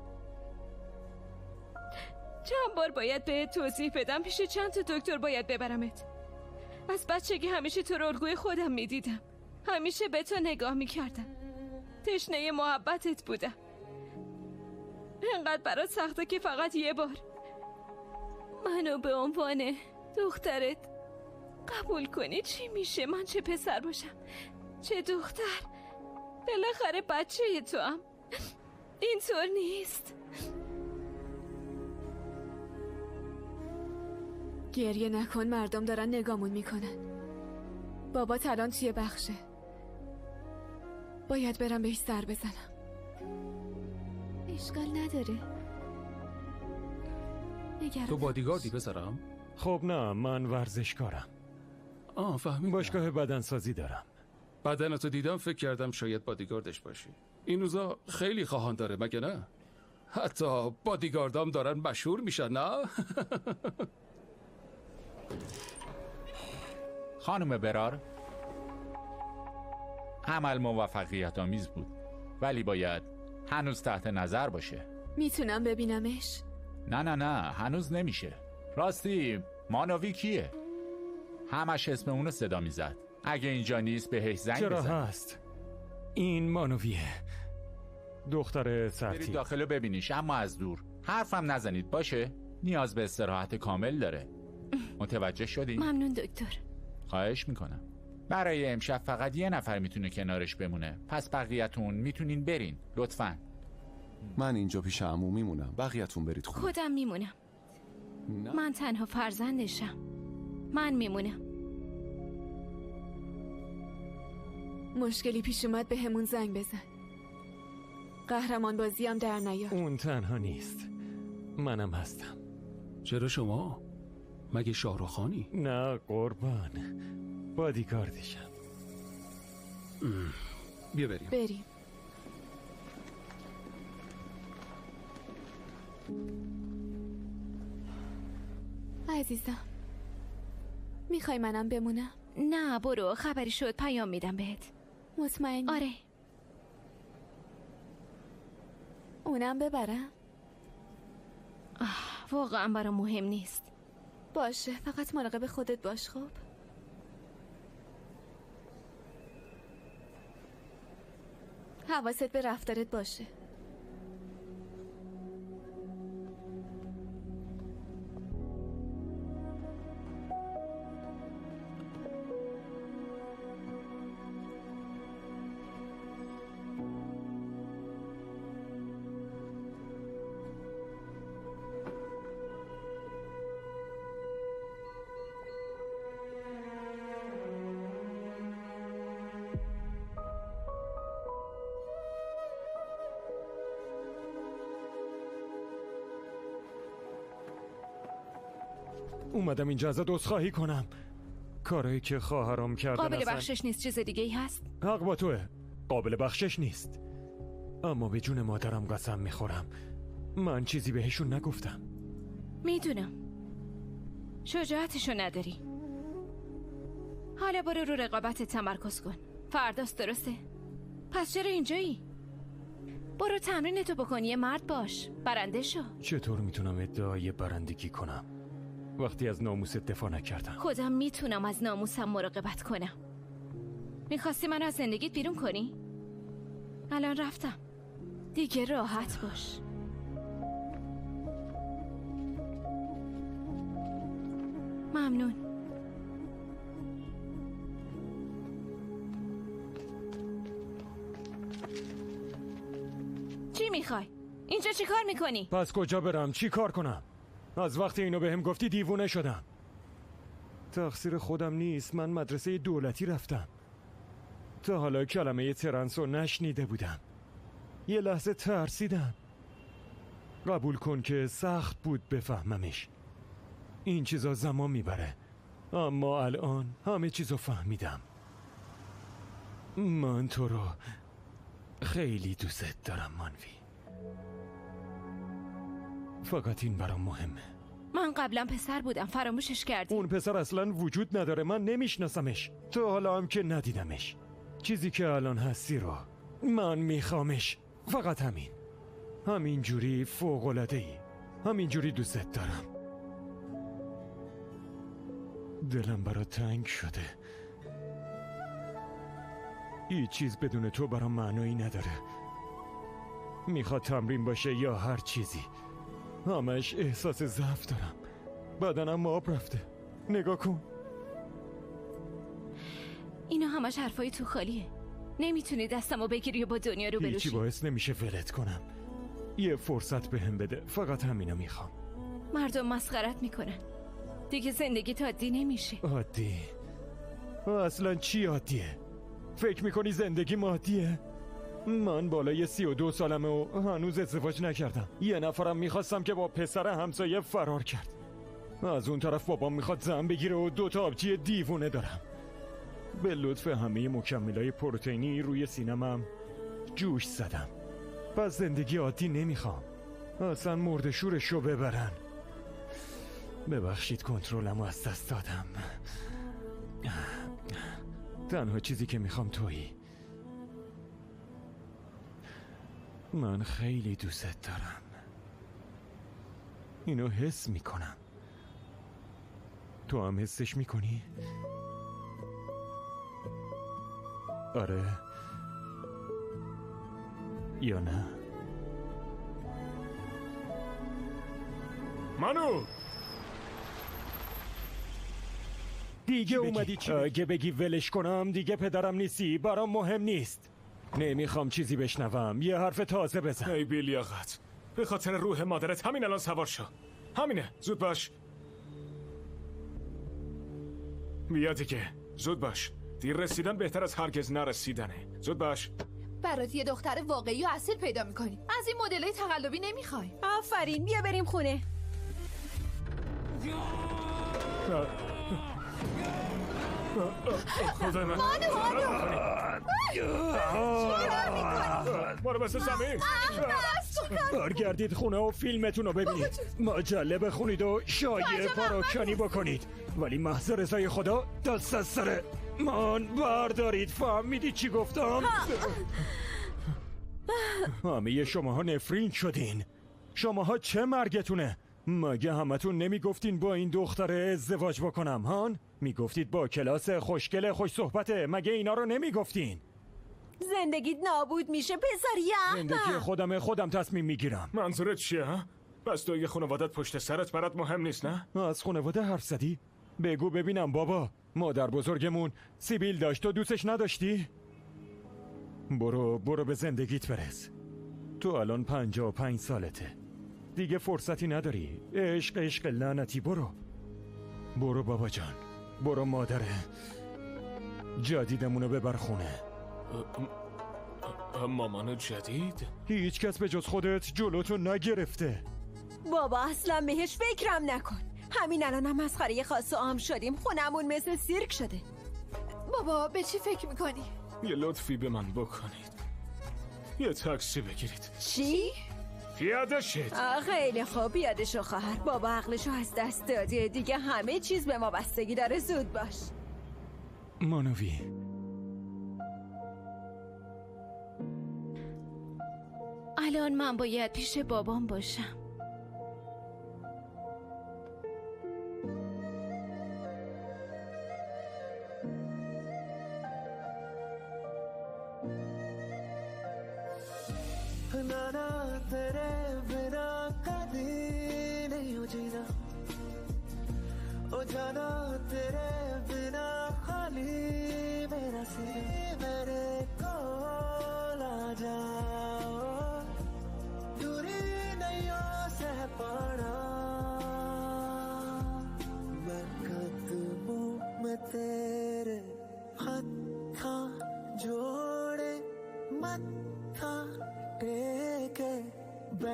چند بار باید بهت توضیح بدم، پیش چند تا دکتر باید ببرمت. از بچگی همیشه تو رو الگوی خودم میدیدم. همیشه به تو نگاه میکردم. تشنه محبتت بودم. انقدر برات سخته که فقط یه بار منو به عنوان دخترت قبول کنی. چی میشه؟ من چه پسر باشم چه دختر؟ بالاخره بچه تو هم. اینطور نیست. گریه نکن، مردم دارن نگامون میکنن. بابا الان توی بخشه. باید برم بهش سر بزنم. اشکال نداره. تو بادیگاردی بذارم؟ خب نه، من ورزشکارم. فهمیدم. باشگاه بدنسازی دارم. بدنتو دیدم فکر کردم شاید بادیگاردش باشی. این روزا خیلی خواهان داره مگه نه؟ حتی بادیگاردام دارن مشهور میشن نه؟ خانم برار، عمل موفقیت آمیز بود، ولی باید هنوز تحت نظر باشه. میتونم ببینمش؟ نه هنوز نمیشه. راستی مانوی کیه؟ همش اسم اونو صدا میزد. اگه اینجا نیست بهش زنگ بزن. چرا هست؟ این مانویه، دختر سرتی. برید داخلو ببینیش، اما از دور. حرفم نزنید باشه؟ نیاز به استراحت کامل داره. متوجه شدی؟ ممنون دکتر. خواهش میکنم. برای امشب فقط یه نفر میتونه کنارش بمونه، پس بقیه‌تون میتونین برین لطفاً. من اینجا پیش عمو میمونم، بقیه‌تون برید خونه. خودم میمونم. من تنها فرزندشم. من میمونم. مشکلی پیش اومد به همون زنگ بزن. قهرمان بازی هم در نیار. اون تنها نیست، منم هستم. چرا شما؟ مگه شاهرخانی؟ نه قربان، بادیگاردشم. بیا بریم. عزیزم، میخوای منم بمونم؟ نه برو، خبری شد پیام میدم بهت. مطمئنی؟ آره. اونم ببرم؟ واقعا برام مهم نیست. باشه، فقط مراقب خودت باش. خب حواست به رفتارت باشه. اومدم اینجا ازت عذرخواهی کنم. کارایی که خواهرام کردن قابل بخشش نیست. چیز دیگه ای هست؟ حق با توه، قابل بخشش نیست. اما به جون مادرم قسم میخورم من چیزی بهشون نگفتم. میدونم شجاعتشو نداری. حالا برو رو رقابت تمرکز کن. فرداست درسته؟ پس چرا اینجایی؟ برو تمرینتو بکن، یه مرد باش، برنده شو. چطور میتونم ادعای برندگی کنم وقتی از ناموست دفاع نکردم؟ خودم میتونم از ناموسم مراقبت کنم. میخواستی من از زندگیت بیرون کنی؟ الان رفتم، دیگه راحت باش. ممنون. چی میخوای؟ اینجا چی کار میکنی؟ پس کجا برم؟ چی کار کنم؟ از وقتی اینو بهم گفتی دیوونه شدم. تقصیر خودم نیست. من مدرسه دولتی رفتم. تا حالا کلمه ترنس رو نشنیده بودم. یه لحظه ترسیدم. قبول کن که سخت بود بفهممش. این چیزا زمان میبره. اما الان همه چیزو فهمیدم. من تو رو خیلی دوست دارم مانوی. فقط این برام مهمه. من قبلا پسر بودم، فراموشش کردی. اون پسر اصلا وجود نداره. من نمیشناسمش. تا حالا هم که ندیدمش. چیزی که الان هستی رو من میخوامش. فقط همین. همین جوری فوق‌العاده‌ای. همین جوری دوست دارم. دلم برات تنگ شده. هیچ چیز بدون تو برام معنایی نداره. میخواد تمرین باشه یا هر چیزی. همش احساس ضعف دارم. بدنم آب رفته. نگاه کن. اینا همش حرفای تو خالیه. نمیتونی دستمو بگیری و با دنیا رو بروشی. هیچی باعث نمیشه ولت کنم. یه فرصت بهم بده. فقط همینو میخوام. مردم مسخرت میکنن. دیگه زندگی عادی نمیشه. عادی؟ اصلا چی عادیه؟ فکر میکنی زندگی عادیه؟ من بالای 32 سالمه و هنوز ازدواج نکردم. یه نفرم میخواستم که با پسر همسایه فرار کرد. از اون طرف بابام میخواد زن بگیره و 2 تا آبجی دیوونه دارم. به لطف همه مکملای پروتئینی روی سینمم جوش زدم. پس زندگی عادی نمیخوام. اصلا مردشورشو ببرن. ببخشید کنترلمو از دست دادم. تنها چیزی که میخوام تویی. من خیلی دوست دارم. اینو حس میکنم. تو هم حسش میکنی؟ آره یا نه؟ منو دیگه اومدی چی؟ اگه بگی ولش کنم دیگه پدرم نیستی. برام مهم نیست. نمیخوام چیزی بشنوم. یه حرف تازه بزن. ای بیلیاقت، به خاطر روح مادرت همین الان سوار شو. همینه، زود باش. بیا دیگه، زود باش. دیر رسیدن بهتر از هرگز نرسیدنه. زود باش. برات یه دختر واقعی و اصیل پیدا میکنی. از این مدلای تقلبی نمیخوای. آفرین، بیا بریم خونه. خدای من. ما رو بسه زمین. برگردید خونه و فیلمتون رو ببینید. مجله بخونید و شایعه پراکنی بکنید. ولی محض رضای خدا دست از سر من بردارید. فهمیدید چی گفتم؟ همه شماها نفرین شدین. شماها چه مرگتونه؟ مگه همتون نمیگفتین با این دختر ازدواج بکنم هان؟ میگفتید با کلاس خوشگل خوش صحبته. مگه اینا رو نمیگفتین؟ زندگیت نابود میشه پسر. زندگی خودم تصمیم میگیرم. منظورت چیه؟ پس تو یه خانوادت پشت سرت برات مهم نیست نه؟ از خانواده حرف زدی؟ بگو ببینم بابا. مادر بزرگمون سیبیل داشت و دوستش نداشتی؟ برو به زندگیت برس. تو الان 55 سالته. دیگه فرصتی نداری. عشق لعنتی. برو بابا جان. برو مادر جدیدمونو ببر خونه. مامان جدید؟ هیچ کس به جز خودت جلوتو نگرفته. بابا اصلا بهش فکرم نکن. همین الان هم مسخره خاص و عام شدیم. خونمون مثل سیرک شده. بابا به چی فکر میکنی؟ یه لطفی به من بکنید. یه تاکسی بگیرید. چی؟ پیاده شید. خیلی خوب، پیاده شو خواهر. بابا عقلشو از دست داده. دیگه همه چیز به ما بستگی داره. زود باش. مانوی، الان من باید پیش بابام باشم.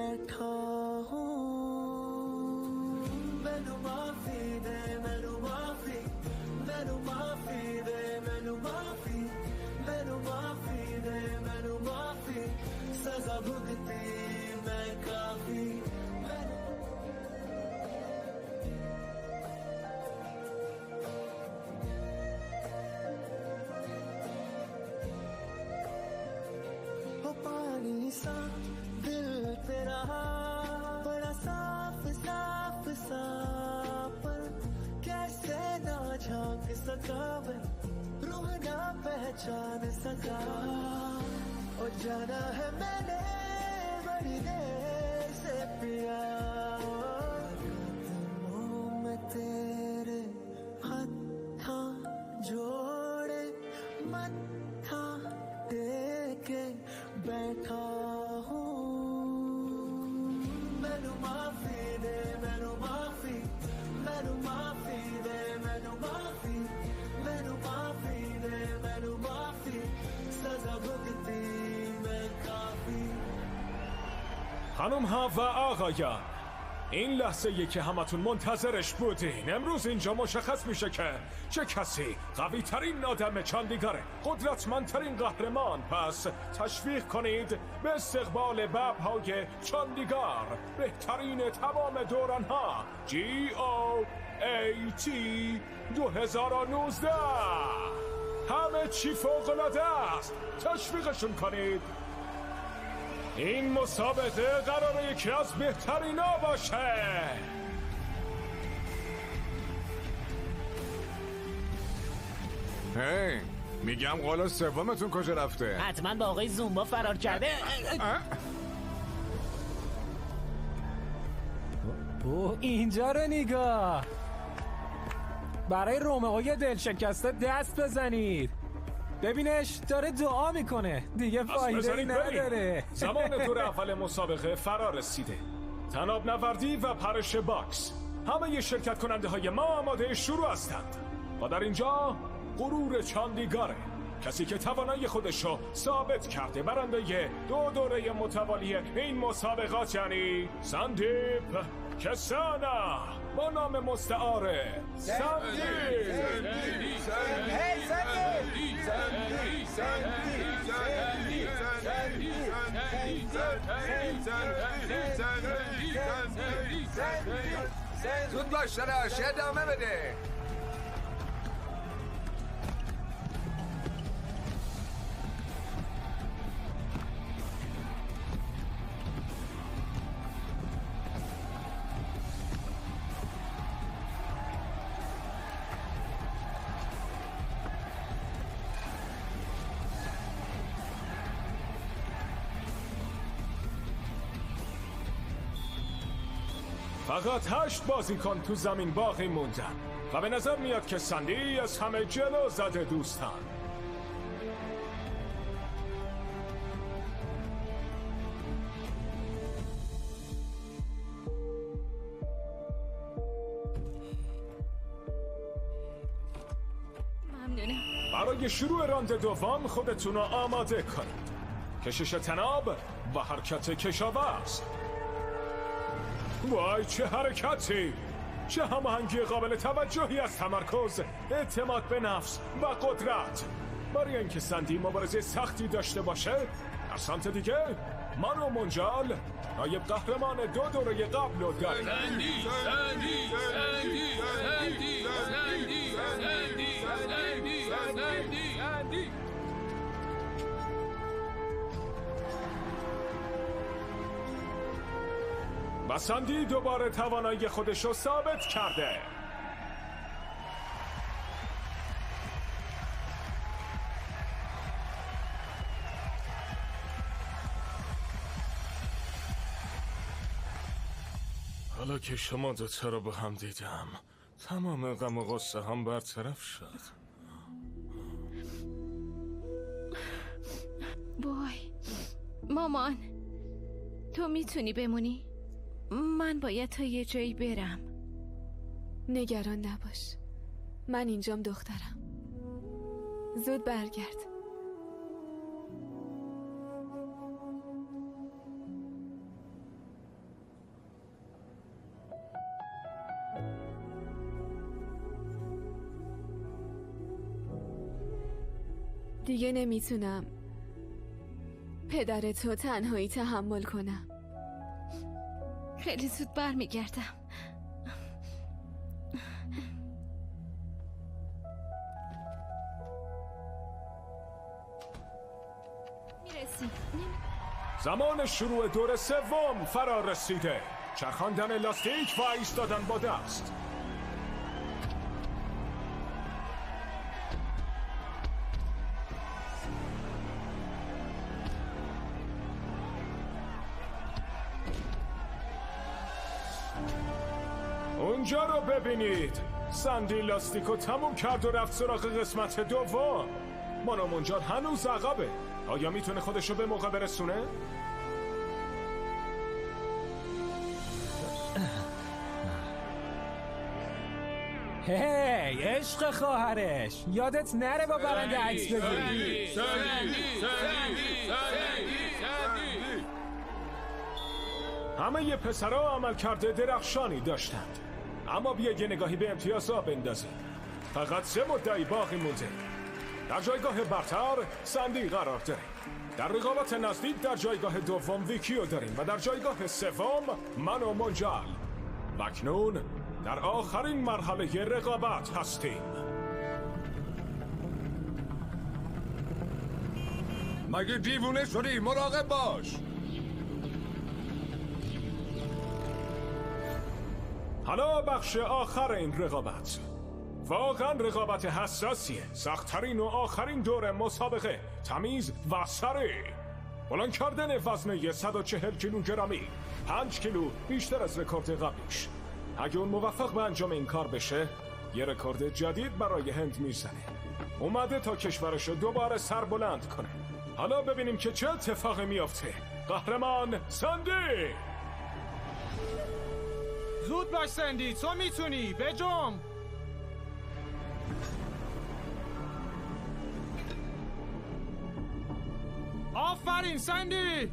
बैठा हूँ मैनू माफी दे मैनू माफी मैनू माफी दे मैनू माफी मैनू माफी दे मैनू माफी सजा भुगती मैं काफी पानी सा दिल तेरा बड़ा साफ साफ साफ पर कैसे ना झांक सका मैं रूह ना पहचान सका और जाना है मैंने बड़ी देर से पिया कदमों में तेरे हत्था जोड़े मत्था टेके बैठा हूँ मैनू माफी दे मैनू माफी मैनू माफी दे मैनू माफी मैनू माफी दे मैनू माफी सजा भुगती मैं काफी. خانم ها و آقایان، این لحظه ای که همتون منتظرش بودین امروز اینجا مشخص میشه که چه کسی قوی ترین آدم چاندیگاره، قدرتمندترین قهرمان. پس تشویق کنید به استقبال ببهای چاندیگار، بهترین تمام دورانها GOAT 2019. همه چی فوق‌العاده است، تشویقشون کنید. این مسابقه قراره یکی از بهترینا باشه. هی میگم قالا سومتون کجا رفته؟ حتما با آقای زومبا فرار کرده. او اینجا رو نگاه، برای رومئوی دلشکسته دست بزنید. ببینش داره دعا میکنه، دیگه فایده نداره. زمان دور اول مسابقه فرا رسیده. تناب نوردی و پرش باکس. همه شرکت کننده های ما آماده شروع هستند و در اینجا غرور چاندیگاره، کسی که توانایی خودشو ثابت کرده، برنده 2 دوره متوالی این مسابقات یعنی سندیپ کسانا با نام مستعاره زود باش داداش، ادامه بده. فقط 8 بازیکن تو زمین باقی موندن و به نظر میاد که سندی از همه جلو زده دوستان. ممنونم. برای شروع راند دوم خودتون رو آماده کنید. کشش تناب و حرکت کشاورز. وای چه حرکتی، چه هماهنگی قابل توجهی از تمرکز، اعتماد به نفس و قدرت. برای اینکه سندی مبارزه سختی داشته باشه، در سمت دیگه مانو منجال نایب قهرمان 2 دوره قبل رو داریم. و سندی دوباره توانایی خودش رو ثابت کرده. حالا که شما دوتا رو با هم دیدم، تمام غم و غصه هم برطرف شد. وای مامان، تو میتونی بمونی؟ من باید تا یه جایی برم. نگران نباش، من اینجام دخترم. زود برگرد. دیگه نمیتونم پدرتو تنهایی تحمل کنم. خیلی زود برمیگردم. میرسیم. زمان شروع دور سوم فرا رسیده. چرخاندن لاستیک و ایستادن با دست. اونجا رو ببینید. سندی لاستیکو تموم کرد و رفت سراغ قسمت دوم. مانو منجار هنوز عقبه. آیا میتونه خودشو به موقع برسونه؟ هی عشق خواهرش، یادت نره با برنده عکس بگیری. همه ی پسرها عمل کرده درخشانی داشتند، اما بیا یه نگاهی به امتیازها بندازید. فقط 3 مدعی باقی مونده. در جایگاه برتر سندی قرار داره. در رقابت نزدیک در جایگاه دوم ویکیو داریم و در جایگاه سوم من و منجل. و اکنون در آخرین مرحله رقابت هستیم. مگه دیوونه شدی؟ مراقب باش. حالا بخش آخر این رقابت. واقعا رقابت حساسیه. سخت‌ترین و آخرین دور مسابقه، تمیز و سریع. بلند کردن وزن 140 کیلوگرمی، 5 کیلو بیشتر از رکورد قبلیش. اگه اون موفق به انجام این کار بشه، یه رکورد جدید برای هند میزنه. اومده تا کشورشو دوباره سربلند کنه. حالا ببینیم که چه اتفاقی میافته. قهرمان سندی. زود باش سندی، تو میتونی. بجنب. آفرین سندی.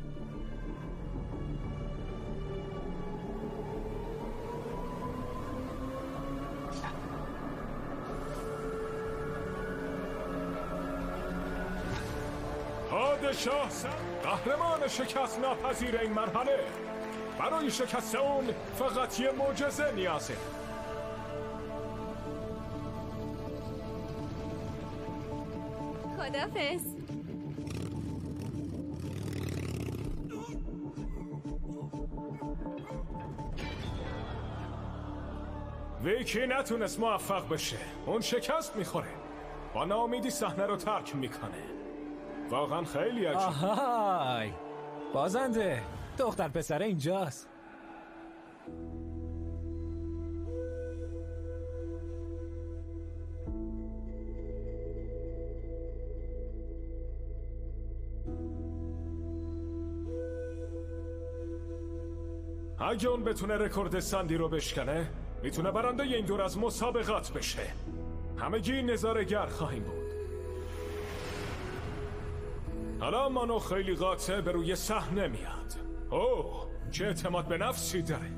پادشاه قهرمان شکست ناپذیر این مرحله. برای شکست اون فقط یه معجزه نیازه. خدافظ. ویکی نتونست موفق بشه. اون شکست میخوره. با ناامیدی صحنه رو ترک میکنه. واقعا خیلی عجیب. آهای بازنده، دختر پسر اینجاست. اگه اون بتونه رکورد سندی رو بشکنه، میتونه برنده این دور از مسابقات بشه. همگی نظاره‌گر خواهیم بود. حالا مانو خیلی قاطع به روی صحنه میاد. اوه چه اعتماد به نفسی داره.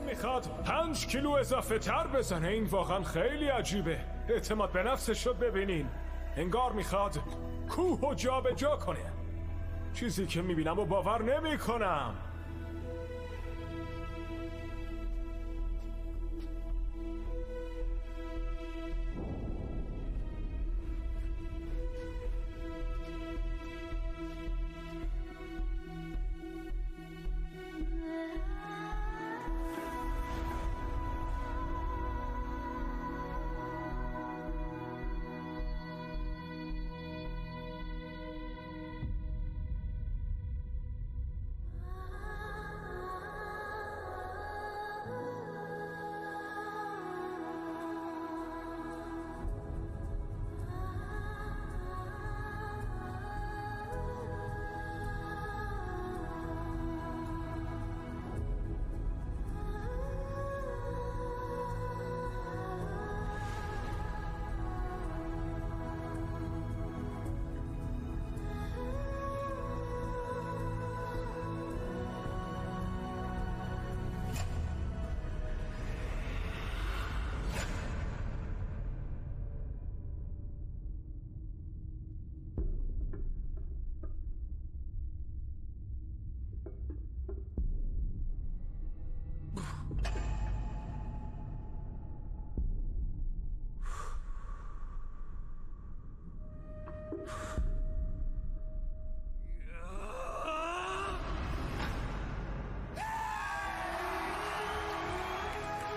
میخواد 5 کیلو اضافه تر بزنه. این واقعا خیلی عجیبه. اعتماد به نفسش رو ببینین. انگار میخواد کوه و جا به جا کنه. چیزی که میبینم و باور نمی کنم.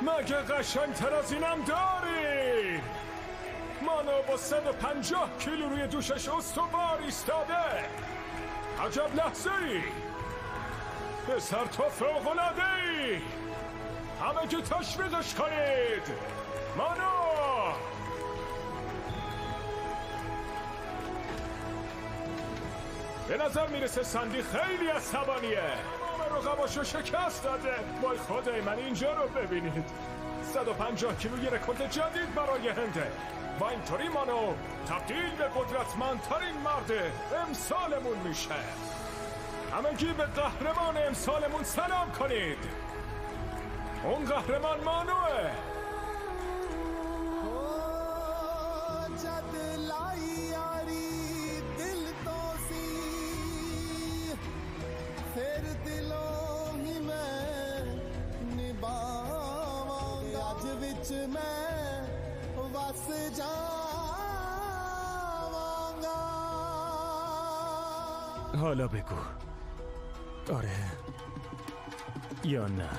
مگه قشنگ‌تر از اینم داری؟ مانو با 150 کیلو روی دوشش استوار ایستاده. عجب لحظه ای. پسر تو فوق‌العاده‌ای. همه که تشویقش کنید. مانو. به نظر میرسه سندی خیلی عصبانیه. رقباشو شکست داده. وای خدای من، اینجا رو ببینید. 150 کیلو یه رکورد جدید برای هنده. و اینطوری مانو تبدیل به قدرتمندترین مرد امسالمون میشه. همگی به قهرمان امسالمون سلام کنید. اون قهرمان مانوه. حالا بگو آره یا نه؟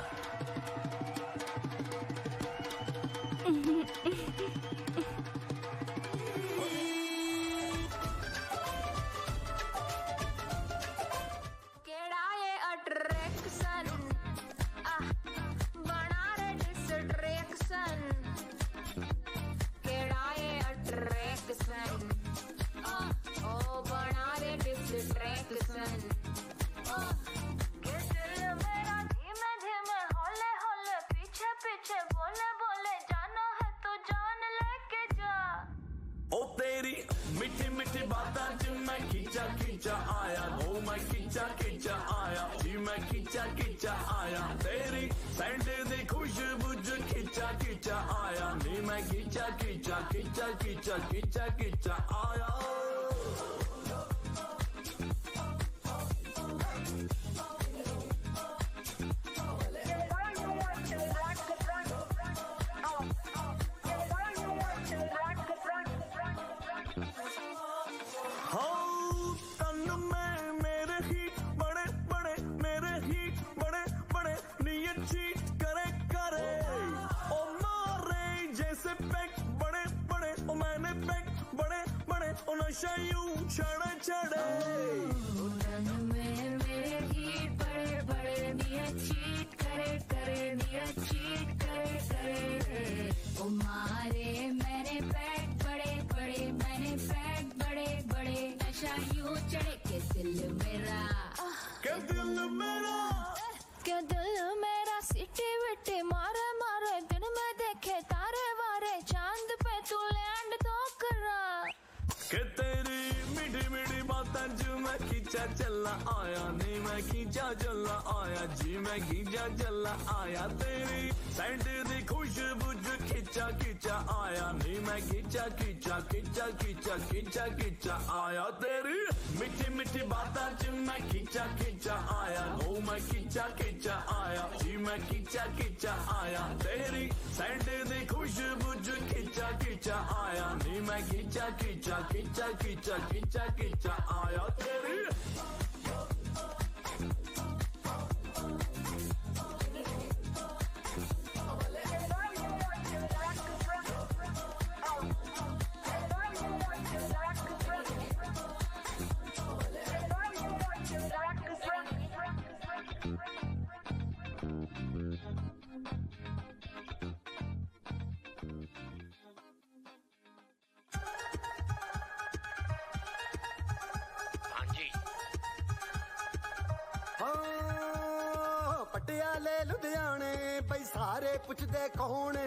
ਪਟਿਆਲੇ ਲੁਧਿਆਣੇ ਬਈ ਸਾਰੇ ਪੁੱਛਦੇ ਕੌਣ ਆ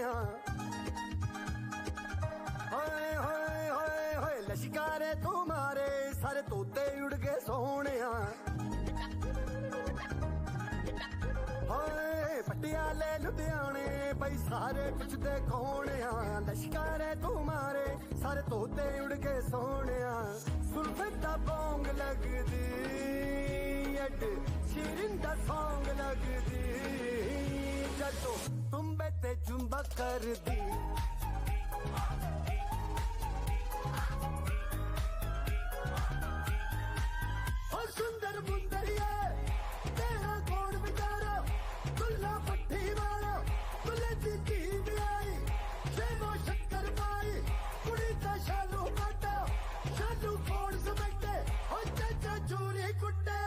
ਹੋਏ ਹੋਏ ਹੋਏ ਹੋਏ ਲਸ਼ਕਾਰੇ ਤੁਮਾਰੇ ਸਾਰੇ ਤੋਤੇ ਉੜ ਗਏ ਸੋਹਣਿਆ ਹੋਏ ਪਟਿਆਲੇ ਲੁਧਿਆਣੇ ਬਈ ਸਾਰੇ ਪੁੱਛਦੇ ਕੌਣ ਆ ਲਸ਼ਕਾਰੇ ਤੁਮਾਰੇ ਸਾਰੇ ਤੋਤੇ ਉੜ ਗਏ ਸੋਹਣਿਆ ਸੁਲਫਤਾ ਬੋਂਗ ਲੱਗਦੀ ਅੱਡ ਸ਼ਿਰਿੰਦਾ ਸੌਂਗ ਲੱਗਦੀ ਜਦੋਂ ਤੁੰਬੇ ਤੇ ਚੁੰਬਾ ਕਰਦੀ ਓ ਸੁੰਦਰ ਮੁੰਦਰੀਏ ਤੇਰਾ ਕੌਣ ਵਿਚਾਰਾ ਦੁੱਲਾ ਪੱਠੀ ਵਾਲਾ ਦੁੱਲੇ ਦੀ नी कुट्टे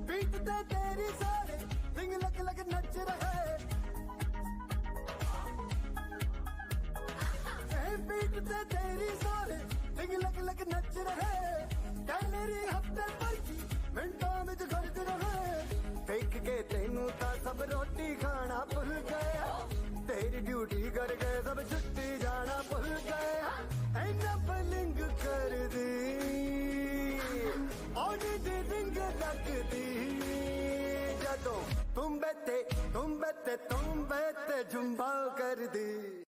बीट ते तेरी सारे रिंग लग लग नच रहे बीट ते तेरी सारे रिंग लग लग नच रहे कैलरी हफ्ते पर की मिनटों में खर्च रहे देख के तेनू ता सब रोटी खाना भूल गए तेरी ड्यूटी कर गए सब छुट्टी जाना भूल गए ऐना पलिंग कर दी और दी रिंग लग दी जदों तुम बेते जुम्बा कर दी